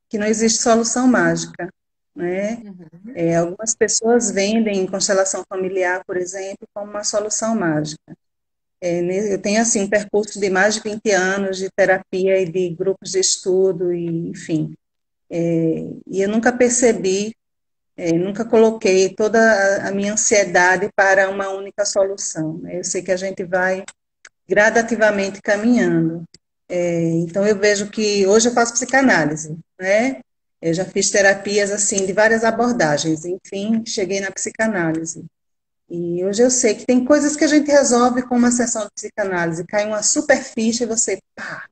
Speaker 1: que não existe solução mágica, né?
Speaker 2: uhum,
Speaker 1: Algumas pessoas vendem constelação familiar, por exemplo, como uma solução mágica. Eu tenho, assim, um percurso de mais de 20 anos de terapia e de grupos de estudo, e, enfim. E eu nunca percebi, nunca coloquei toda a minha ansiedade para uma única solução, né? Eu sei que a gente vai gradativamente caminhando. Então, eu vejo que hoje eu faço psicanálise, né? Eu já fiz terapias, assim, de várias abordagens. Enfim, cheguei na psicanálise. E hoje eu sei que tem coisas que a gente resolve com uma sessão de psicanálise. Cai uma super ficha e você, pá,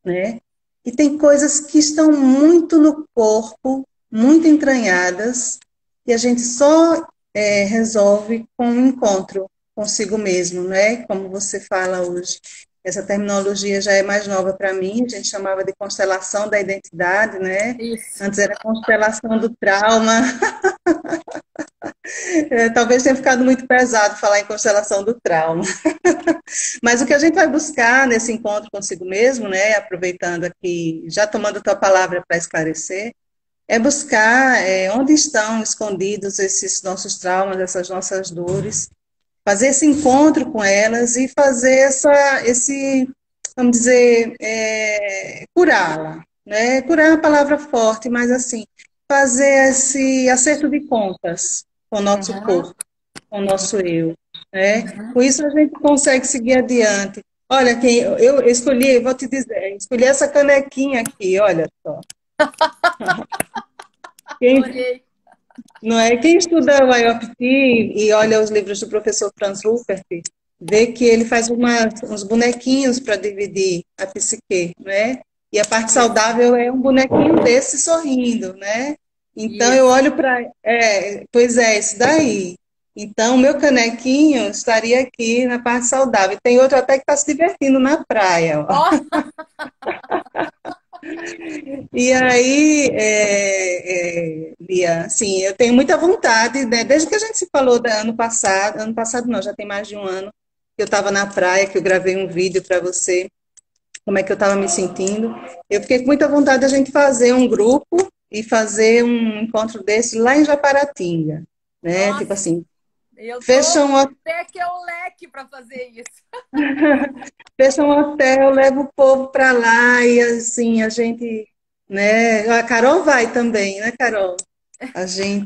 Speaker 1: né? E tem coisas que estão muito no corpo, muito entranhadas, e a gente só resolve com um encontro consigo mesmo, né? Como você fala hoje. Essa terminologia já é mais nova para mim, a gente chamava de constelação da identidade, né?
Speaker 2: isso.
Speaker 1: Antes era constelação do trauma. Talvez tenha ficado muito pesado falar em constelação do trauma. Mas o que a gente vai buscar nesse encontro consigo mesmo, né? Aproveitando aqui, já tomando a tua palavra para esclarecer, é buscar onde estão escondidos esses nossos traumas, essas nossas dores, fazer esse encontro com elas e fazer vamos dizer, curá-la, né? Curar é uma palavra forte, mas assim, fazer esse acerto de contas com o nosso
Speaker 2: Uhum,
Speaker 1: corpo, com o nosso eu, né?
Speaker 2: uhum.
Speaker 1: Com isso a gente consegue seguir adiante. Olha, quem eu escolhi, vou te dizer, escolhi essa canequinha aqui, olha só. Quem,
Speaker 2: Adorei.
Speaker 1: não é? Quem estuda o IOPT e olha os livros do professor Franz Rupert, vê que ele faz uns bonequinhos para dividir a psique, né? E a parte
Speaker 2: Isso,
Speaker 1: saudável é um bonequinho desse sorrindo, né? Então eu
Speaker 2: isso.
Speaker 1: olho para. Pois é, isso daí. Então, o meu canequinho estaria aqui na parte saudável. Tem outro até que está se divertindo na praia, ó.
Speaker 2: Ó,
Speaker 1: E aí, Lia, assim, eu tenho muita vontade, né? Desde que a gente se falou ano passado não, já tem mais de um ano, que eu estava na praia, que eu gravei um vídeo para você, como é que eu estava me sentindo. Eu fiquei com muita vontade da gente fazer um grupo e fazer um encontro desse lá em Japaratinga, né? Tipo
Speaker 2: nossa,
Speaker 1: assim,
Speaker 2: eu tô
Speaker 1: fecha um,
Speaker 2: pé que é o leque para fazer isso.
Speaker 1: fecha um hotel, leva o povo para lá e assim, a gente, né? A Carol vai também, né, Carol? A gente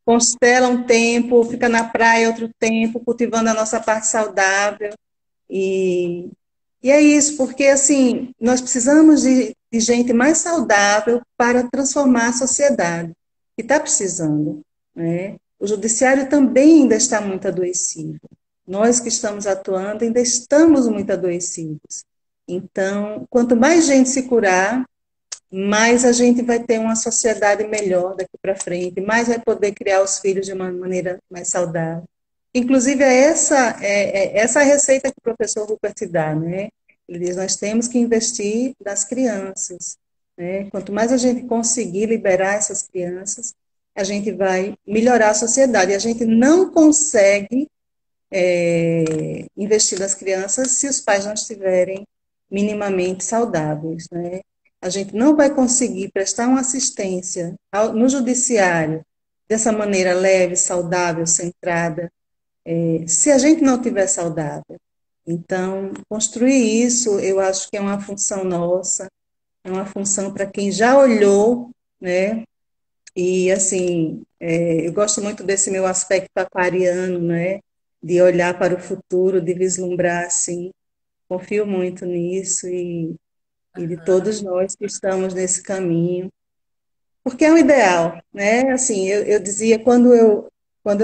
Speaker 1: constela um tempo, fica na praia outro tempo, cultivando a nossa parte saudável. E, e é isso, porque assim, nós precisamos de gente mais saudável para transformar a sociedade, que está precisando, né? O judiciário também ainda está muito adoecido. Nós que estamos atuando ainda estamos muito adoecidos. Então, quanto mais gente se curar, mais a gente vai ter uma sociedade melhor daqui para frente, mais vai poder criar os filhos de uma maneira mais saudável. Inclusive, essa a receita que o professor Rupert dá, né? Ele diz, nós temos que investir nas crianças, né? Quanto mais a gente conseguir liberar essas crianças, a gente vai melhorar a sociedade. E a gente não consegue investir nas crianças se os pais não estiverem minimamente saudáveis, né? A gente não vai conseguir prestar uma assistência no judiciário dessa maneira leve, saudável, centrada, se a gente não tiver saudável. Então, construir isso, eu acho que é uma função nossa, é uma função para quem já olhou, né? E, assim, eu gosto muito desse meu aspecto aquariano, né? De olhar para o futuro, de vislumbrar, assim. Confio muito nisso e de
Speaker 2: Aham.
Speaker 1: todos nós que estamos nesse caminho. Porque é um ideal, né? Assim, eu dizia, quando eu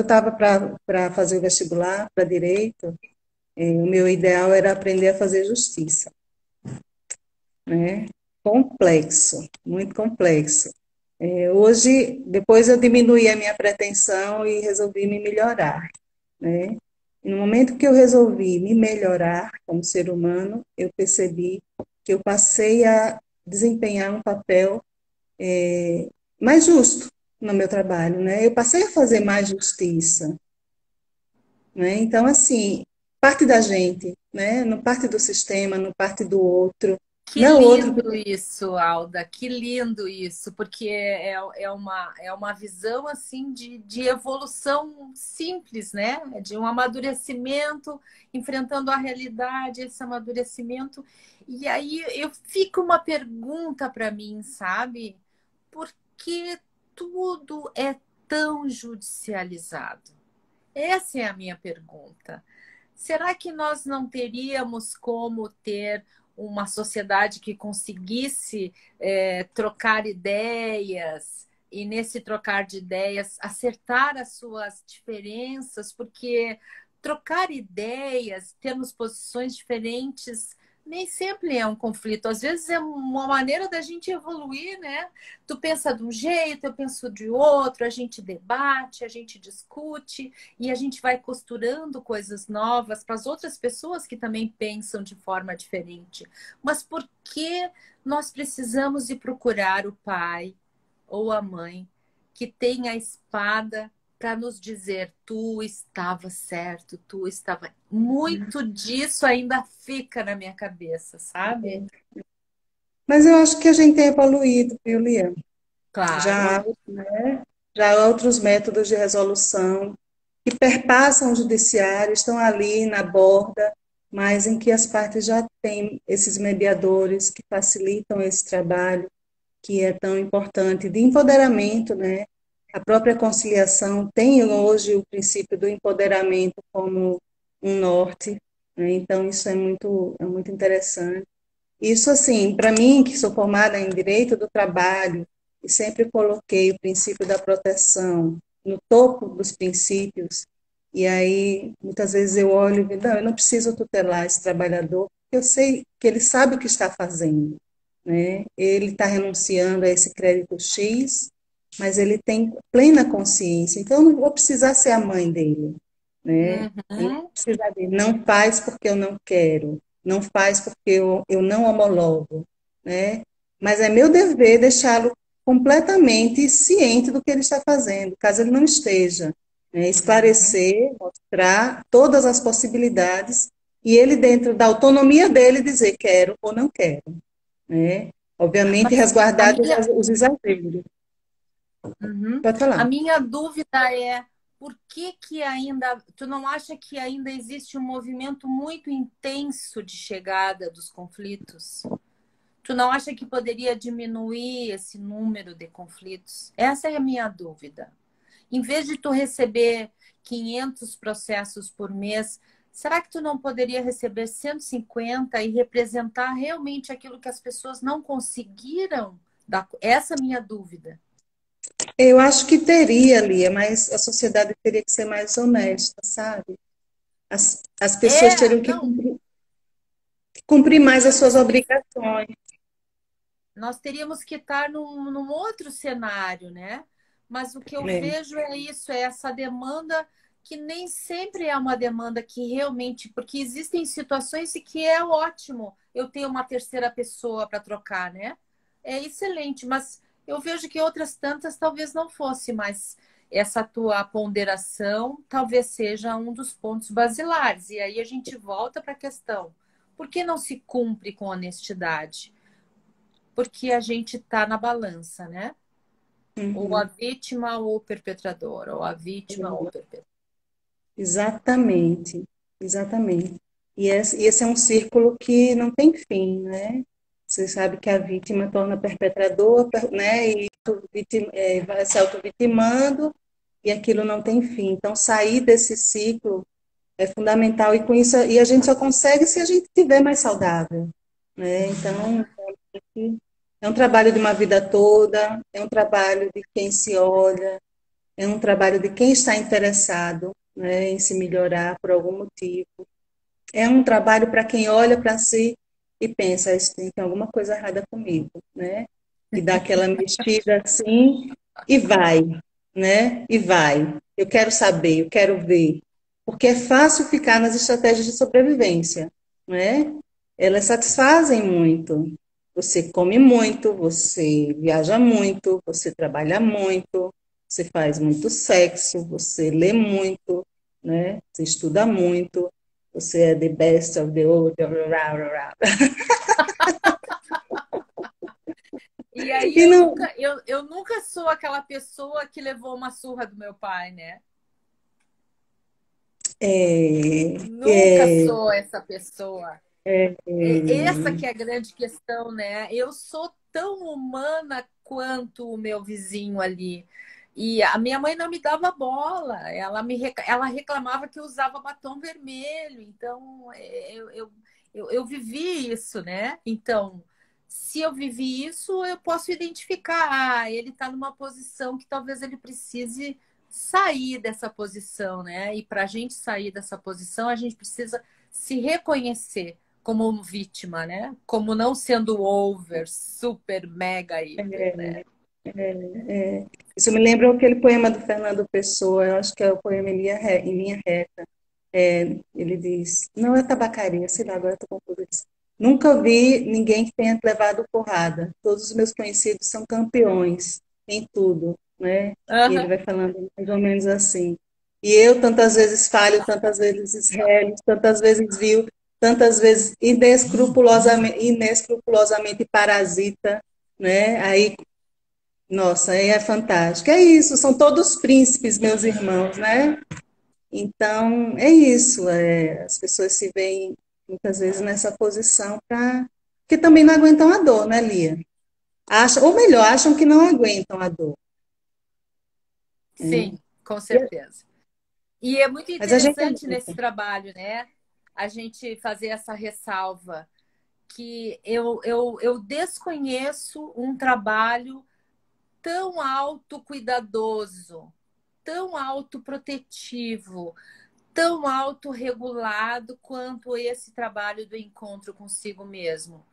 Speaker 1: estava para fazer o vestibular para direito, o meu ideal era aprender a fazer justiça, né? Complexo, muito complexo. Hoje, depois eu diminuí a minha pretensão e resolvi me melhorar, né? E no momento que eu resolvi me melhorar como ser humano, eu percebi que eu passei a desempenhar um papel mais justo no meu trabalho, né? Eu passei a fazer mais justiça, né? Então, assim, parte da gente, né? Não parte do sistema, não parte do outro,
Speaker 2: Que
Speaker 1: não é o outro.
Speaker 2: lindo isso, Alda, que lindo isso, porque é uma visão assim de evolução simples, né? De um amadurecimento, enfrentando a realidade, esse amadurecimento. E aí eu fico uma pergunta para mim, sabe? Por que tudo é tão judicializado? Essa é a minha pergunta. Será que nós não teríamos como ter uma sociedade que conseguisse trocar ideias e, nesse trocar de ideias, acertar as suas diferenças? Porque trocar ideias, termos posições diferentes, nem sempre é um conflito. Às vezes é uma maneira da gente evoluir, né? Tu pensa de um jeito, eu penso de outro, a gente debate, a gente discute e a gente vai costurando coisas novas para as outras pessoas que também pensam de forma diferente. Mas por que nós precisamos ir procurar o pai ou a mãe que tem a espada para nos dizer tu estava certo, tu estava. Muito disso ainda fica na minha cabeça, sabe?
Speaker 1: Mas eu acho que a gente tem evoluído, viu, Lia? Já,
Speaker 2: Claro.
Speaker 1: já há outros métodos de resolução que perpassam o judiciário, estão ali na borda, mas em que as partes já têm esses mediadores que facilitam esse trabalho, que é tão importante, de empoderamento, né? A própria conciliação tem hoje o princípio do empoderamento como um norte, né? Então isso é muito interessante. Isso, assim, para mim, que sou formada em Direito do Trabalho, e sempre coloquei o princípio da proteção no topo dos princípios, e aí, muitas vezes eu olho e digo, não, eu não preciso tutelar esse trabalhador, porque eu sei que ele sabe o que está fazendo, né? Ele está renunciando a esse crédito X, mas ele tem plena consciência, então eu não vou precisar ser a mãe dele, né? Eu não vou
Speaker 2: Uhum.
Speaker 1: precisar dele, não faz porque eu não quero, não faz porque eu não homologo, né? Mas é meu dever deixá-lo completamente ciente do que ele está fazendo, caso ele não esteja, né?
Speaker 2: Uhum.
Speaker 1: Esclarecer, mostrar todas as possibilidades e ele, dentro da autonomia dele, dizer quero ou não quero, né? Obviamente,
Speaker 2: Mas a
Speaker 1: resguardados
Speaker 2: minha,
Speaker 1: os exageros.
Speaker 2: uhum.
Speaker 1: Pode
Speaker 2: A
Speaker 1: falar.
Speaker 2: minha dúvida é por que ainda, tu não acha que ainda existe um movimento muito intenso de chegada dos conflitos? Tu não acha que poderia diminuir esse número de conflitos? Essa é a minha dúvida. Em vez de tu receber 500 processos por mês, será que tu não poderia receber 150 e representar realmente aquilo que as pessoas não conseguiram? Essa é a minha dúvida.
Speaker 1: Eu acho que teria, Lia, mas a sociedade teria que ser mais honesta, sabe? As pessoas
Speaker 2: É,
Speaker 1: teriam que
Speaker 2: não,
Speaker 1: cumprir mais as suas
Speaker 2: teríamos que
Speaker 1: obrigações.
Speaker 2: nós teríamos que estar num outro cenário, né? Mas o que eu
Speaker 1: É.
Speaker 2: vejo é isso, é essa demanda que nem sempre é uma demanda que realmente, porque existem situações em que é ótimo eu ter uma terceira pessoa para trocar, né? É excelente, mas eu vejo que outras tantas talvez não fosse, mas essa tua ponderação talvez seja um dos pontos basilares. E aí a gente volta para a questão: por que não se cumpre com honestidade? Porque a gente está na balança, né? Ou a
Speaker 1: Uhum.
Speaker 2: vítima ou o perpetrador, ou a vítima ou o perpetrador.
Speaker 1: Exatamente, exatamente. E esse é um círculo que não tem fim, né? Você sabe que a vítima torna perpetrador, né? E vai se auto-vitimando e aquilo não tem fim. Então, sair desse ciclo é fundamental e com isso e a gente só consegue se a gente estiver mais saudável, né? Então, é um trabalho de uma vida toda, é um trabalho de quem se olha, é um trabalho de quem está interessado, né, em se melhorar por algum motivo. É um trabalho para quem olha para si e pensa, "Isso tem alguma coisa errada comigo, né? E dá aquela mexida assim e vai, né? E vai. Eu quero saber, eu quero ver. Porque é fácil ficar nas estratégias de sobrevivência, né? Elas satisfazem muito. Você come muito, você viaja muito, você trabalha muito, você faz muito sexo, você lê muito, né? Você estuda muito, você é the best of the world.
Speaker 2: E aí
Speaker 1: E
Speaker 2: eu
Speaker 1: não,
Speaker 2: nunca, eu nunca sou aquela pessoa que levou uma surra do meu pai, né?
Speaker 1: é,
Speaker 2: Nunca
Speaker 1: é,
Speaker 2: sou essa pessoa. Essa que é a grande questão, né? Eu sou tão humana quanto o meu vizinho ali. E a minha mãe não me dava bola. Ela reclamava que eu usava batom vermelho. Então, eu vivi isso, né? Então, se eu vivi isso, eu posso identificar. Ah, ele está numa posição que talvez ele precise sair dessa posição, né? E para a gente sair dessa posição, a gente precisa se reconhecer como vítima, né? Como não sendo over, super, mega, hiper, né?
Speaker 1: isso me lembra aquele poema do Fernando Pessoa, eu acho que é o poema em linha reta. Ele diz, não é tabacaria, sei lá, agora estou confusa. Nunca vi ninguém que tenha levado porrada. Todos os meus conhecidos são campeões em tudo, né? E ele
Speaker 2: Aham.
Speaker 1: vai falando mais ou menos assim. E eu tantas vezes falho, tantas vezes relo, tantas vezes viu, tantas vezes inescrupulosamente parasita, né? Aí, nossa, aí é fantástico. É isso, são todos príncipes, meus irmãos, né? Então, é isso. As pessoas se veem muitas vezes nessa posição para. Que também não aguentam a dor, né, Lia? Ou melhor, acham que não aguentam a dor. Né?
Speaker 2: Sim, com certeza. E é muito
Speaker 1: Mas a gente
Speaker 2: interessante nesse
Speaker 1: aguenta.
Speaker 2: trabalho, né? A gente fazer essa ressalva que eu desconheço um trabalho tão autocuidadoso, tão autoprotetivo, tão autorregulado quanto esse trabalho do encontro consigo mesmo.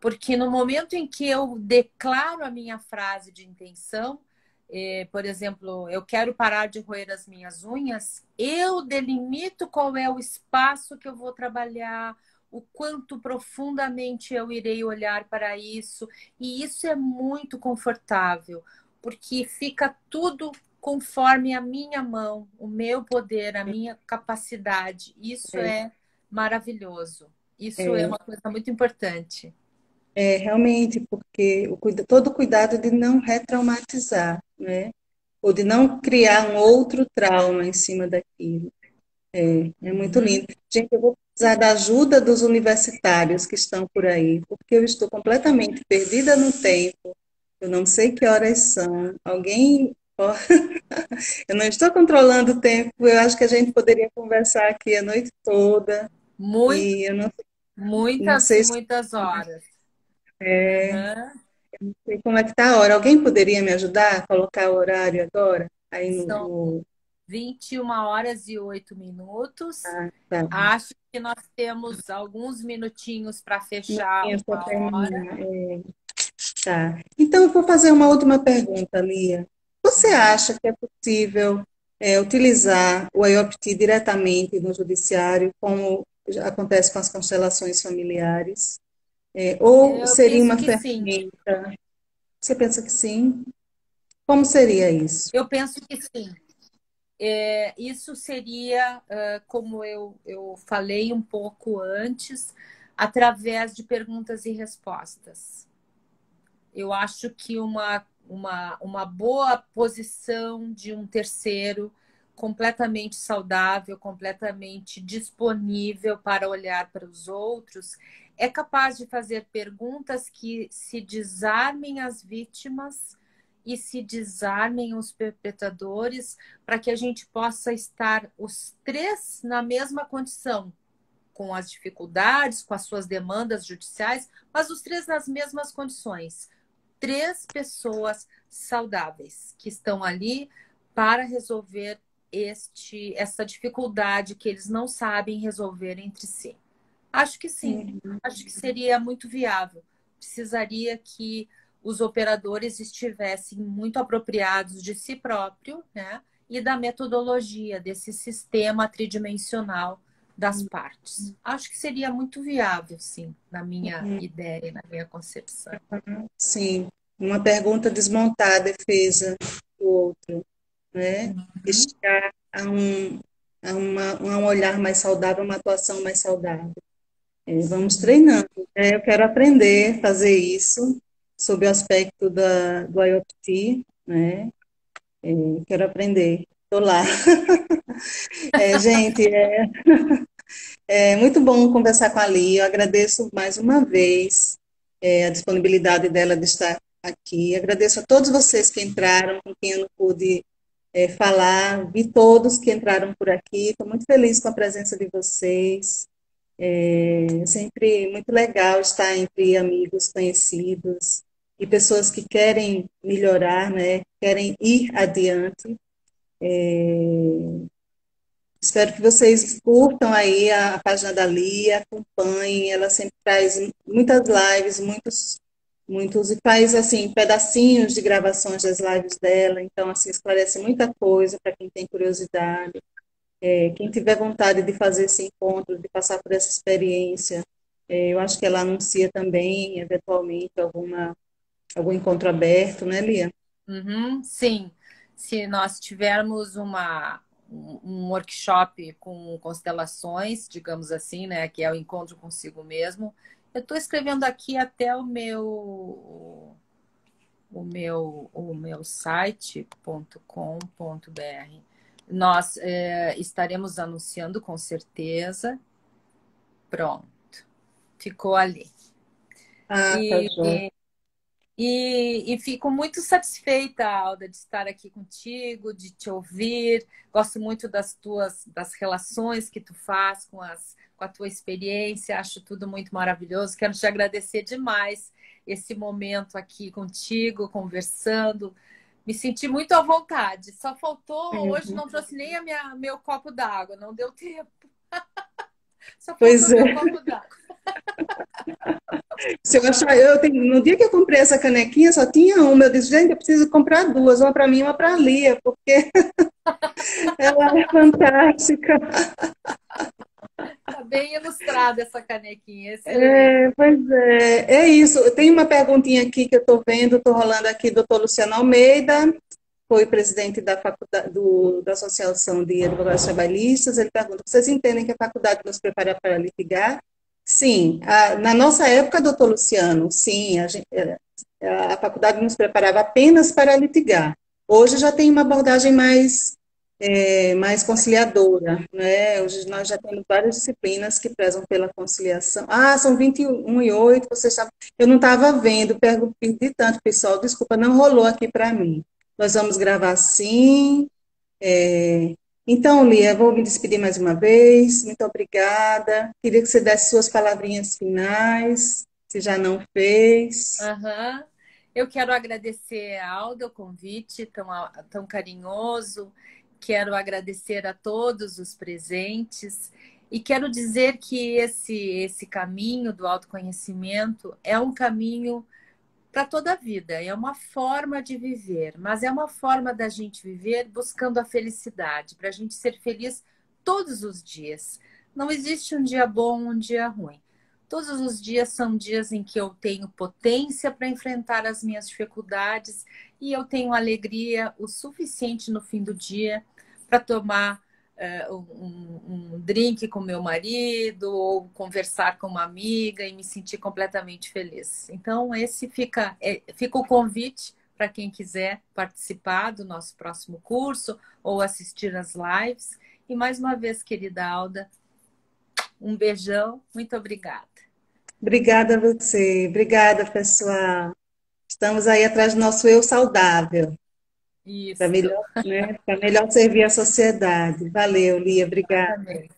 Speaker 2: Porque no momento em que eu declaro a minha frase de intenção, por exemplo, eu quero parar de roer as minhas unhas, eu delimito qual é o espaço que eu vou trabalhar, o quanto profundamente eu irei olhar para isso, e isso é muito confortável, porque fica tudo conforme a minha mão, o meu poder, a minha capacidade. Isso é maravilhoso. Isso é uma coisa muito importante.
Speaker 1: Realmente, porque todo cuidado de não retraumatizar, né? Ou de não criar um outro trauma em cima daquilo. É muito
Speaker 2: Uhum.
Speaker 1: lindo. Gente, eu vou precisar da ajuda dos universitários que estão por aí, porque eu estou completamente perdida no tempo. Eu não sei que horas são. Alguém. Ó, eu não estou controlando o tempo. Eu acho que a gente poderia conversar aqui a noite toda.
Speaker 2: Muito,
Speaker 1: E eu não
Speaker 2: muitas e
Speaker 1: sei,
Speaker 2: muitas horas. Uhum.
Speaker 1: sei como é que está a hora. Alguém poderia me ajudar a colocar o horário agora? Aí
Speaker 2: São 21 horas e 8 minutos.
Speaker 1: tá.
Speaker 2: Acho que nós temos alguns minutinhos para fechar
Speaker 1: Minutinhos para
Speaker 2: uma hora.
Speaker 1: terminar. Tá. Então, eu vou fazer uma última pergunta, Lia. Você
Speaker 2: Uhum.
Speaker 1: acha que é possível utilizar o IOPT diretamente no judiciário, como já acontece com as constelações familiares? Ou
Speaker 2: Eu
Speaker 1: seria
Speaker 2: penso
Speaker 1: uma
Speaker 2: que sim.
Speaker 1: ferramenta? Você pensa que sim? Como seria isso?
Speaker 2: Eu penso que sim. Isso seria, como eu falei um pouco antes, através de perguntas e respostas. Eu acho que uma boa posição de um terceiro completamente saudável, completamente disponível para olhar para os outros, é capaz de fazer perguntas que se desarmem as vítimas e se desarmem os perpetradores, para que a gente possa estar os três na mesma condição, com as dificuldades, com as suas demandas judiciais, mas os três nas mesmas condições. Três pessoas saudáveis que estão ali para resolver essa dificuldade que eles não sabem resolver entre si. Acho que sim, acho que seria muito viável. Precisaria que os operadores estivessem muito apropriados de si próprio, né? E da metodologia desse sistema tridimensional das partes. Acho que seria muito viável, sim, na minha ideia, na minha concepção.
Speaker 1: Sim, uma pergunta desmontar a defesa do outro, né? E chegar a um olhar mais saudável, uma atuação mais saudável. Vamos treinando, né? Eu quero aprender a fazer isso sob o aspecto do IoT, né? Quero aprender. Estou lá. Gente, é muito bom conversar com a Lia. Eu agradeço mais uma vez a disponibilidade dela de estar aqui. Agradeço a todos vocês que entraram, com quem eu não pude falar. Vi todos que entraram por aqui. Estou muito feliz com a presença de vocês. É sempre muito legal estar entre amigos, conhecidos e pessoas que querem melhorar, né? Querem ir adiante. Espero que vocês curtam aí a página da Lia, acompanhem. Ela sempre traz muitas lives, muitos, e faz assim pedacinhos de gravações das lives dela. Então, assim, esclarece muita coisa para quem tem curiosidade. Quem tiver vontade de fazer esse encontro, de passar por essa experiência, eu acho que ela anuncia também, eventualmente, algum encontro aberto, né, Lia?
Speaker 2: Uhum, sim, se nós tivermos um workshop com constelações, digamos assim, né, que é o encontro consigo mesmo, eu estou escrevendo aqui até o meu site.com.br. Nós estaremos anunciando com certeza. Pronto, ficou ali.
Speaker 1: Ah, tá joia.
Speaker 2: E fico muito satisfeita, Alda, de estar aqui contigo, de te ouvir. Gosto muito das relações que tu faz com a tua experiência. Acho tudo muito maravilhoso. Quero te agradecer demais esse momento aqui contigo, conversando. Me senti muito à vontade. Só faltou, hoje
Speaker 1: Uhum.
Speaker 2: não trouxe nem meu copo d'água, não deu tempo. Só
Speaker 1: Pois
Speaker 2: faltou meu
Speaker 1: é.
Speaker 2: copo d'água.
Speaker 1: Se eu achar, no dia que eu comprei essa canequinha, só tinha uma. Eu disse, gente, eu preciso comprar duas, uma para mim e uma para a Lia, porque ela é fantástica.
Speaker 2: Tá bem ilustrada essa canequinha, excelente.
Speaker 1: Pois é isso. Tem uma perguntinha aqui que eu estou vendo, estou rolando aqui, doutor Luciano Almeida, foi presidente da faculdade, da Associação de Advogados Trabalhistas. Ele pergunta: vocês entendem que a faculdade nos prepara para litigar? Sim. Na nossa época, doutor Luciano, sim, a faculdade nos preparava apenas para litigar. Hoje já tem uma abordagem mais conciliadora, né? Hoje nós já temos várias disciplinas que prezam pela conciliação. Ah, são 21 e 8, você sabe. Eu não estava vendo, pedi tanto, pessoal, desculpa, não rolou aqui para mim. Nós vamos gravar sim. Então, Lia, vou me despedir mais uma vez. Muito obrigada. Queria que você desse suas palavrinhas finais, se já não fez.
Speaker 2: Aham. Eu quero agradecer a Alda o convite tão carinhoso. Quero agradecer a todos os presentes e quero dizer que esse caminho do autoconhecimento é um caminho para toda a vida, é uma forma de viver, mas é uma forma da gente viver buscando a felicidade, para a gente ser feliz todos os dias. Não existe um dia bom, um dia ruim. Todos os dias são dias em que eu tenho potência para enfrentar as minhas dificuldades e eu tenho alegria o suficiente no fim do dia para tomar um drink com meu marido ou conversar com uma amiga e me sentir completamente feliz. Então, esse fica o convite para quem quiser participar do nosso próximo curso ou assistir às lives. E mais uma vez, querida Alda, um beijão, muito obrigada.
Speaker 1: Obrigada a você. Obrigada, pessoal. Estamos aí atrás do nosso eu saudável, para
Speaker 2: Isso,
Speaker 1: melhor, né, para melhor servir a sociedade. Valeu, Lia. Obrigada.
Speaker 2: exatamente.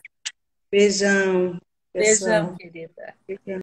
Speaker 1: Beijão,
Speaker 2: Beijão,
Speaker 1: pessoal.
Speaker 2: querida.
Speaker 1: Obrigada.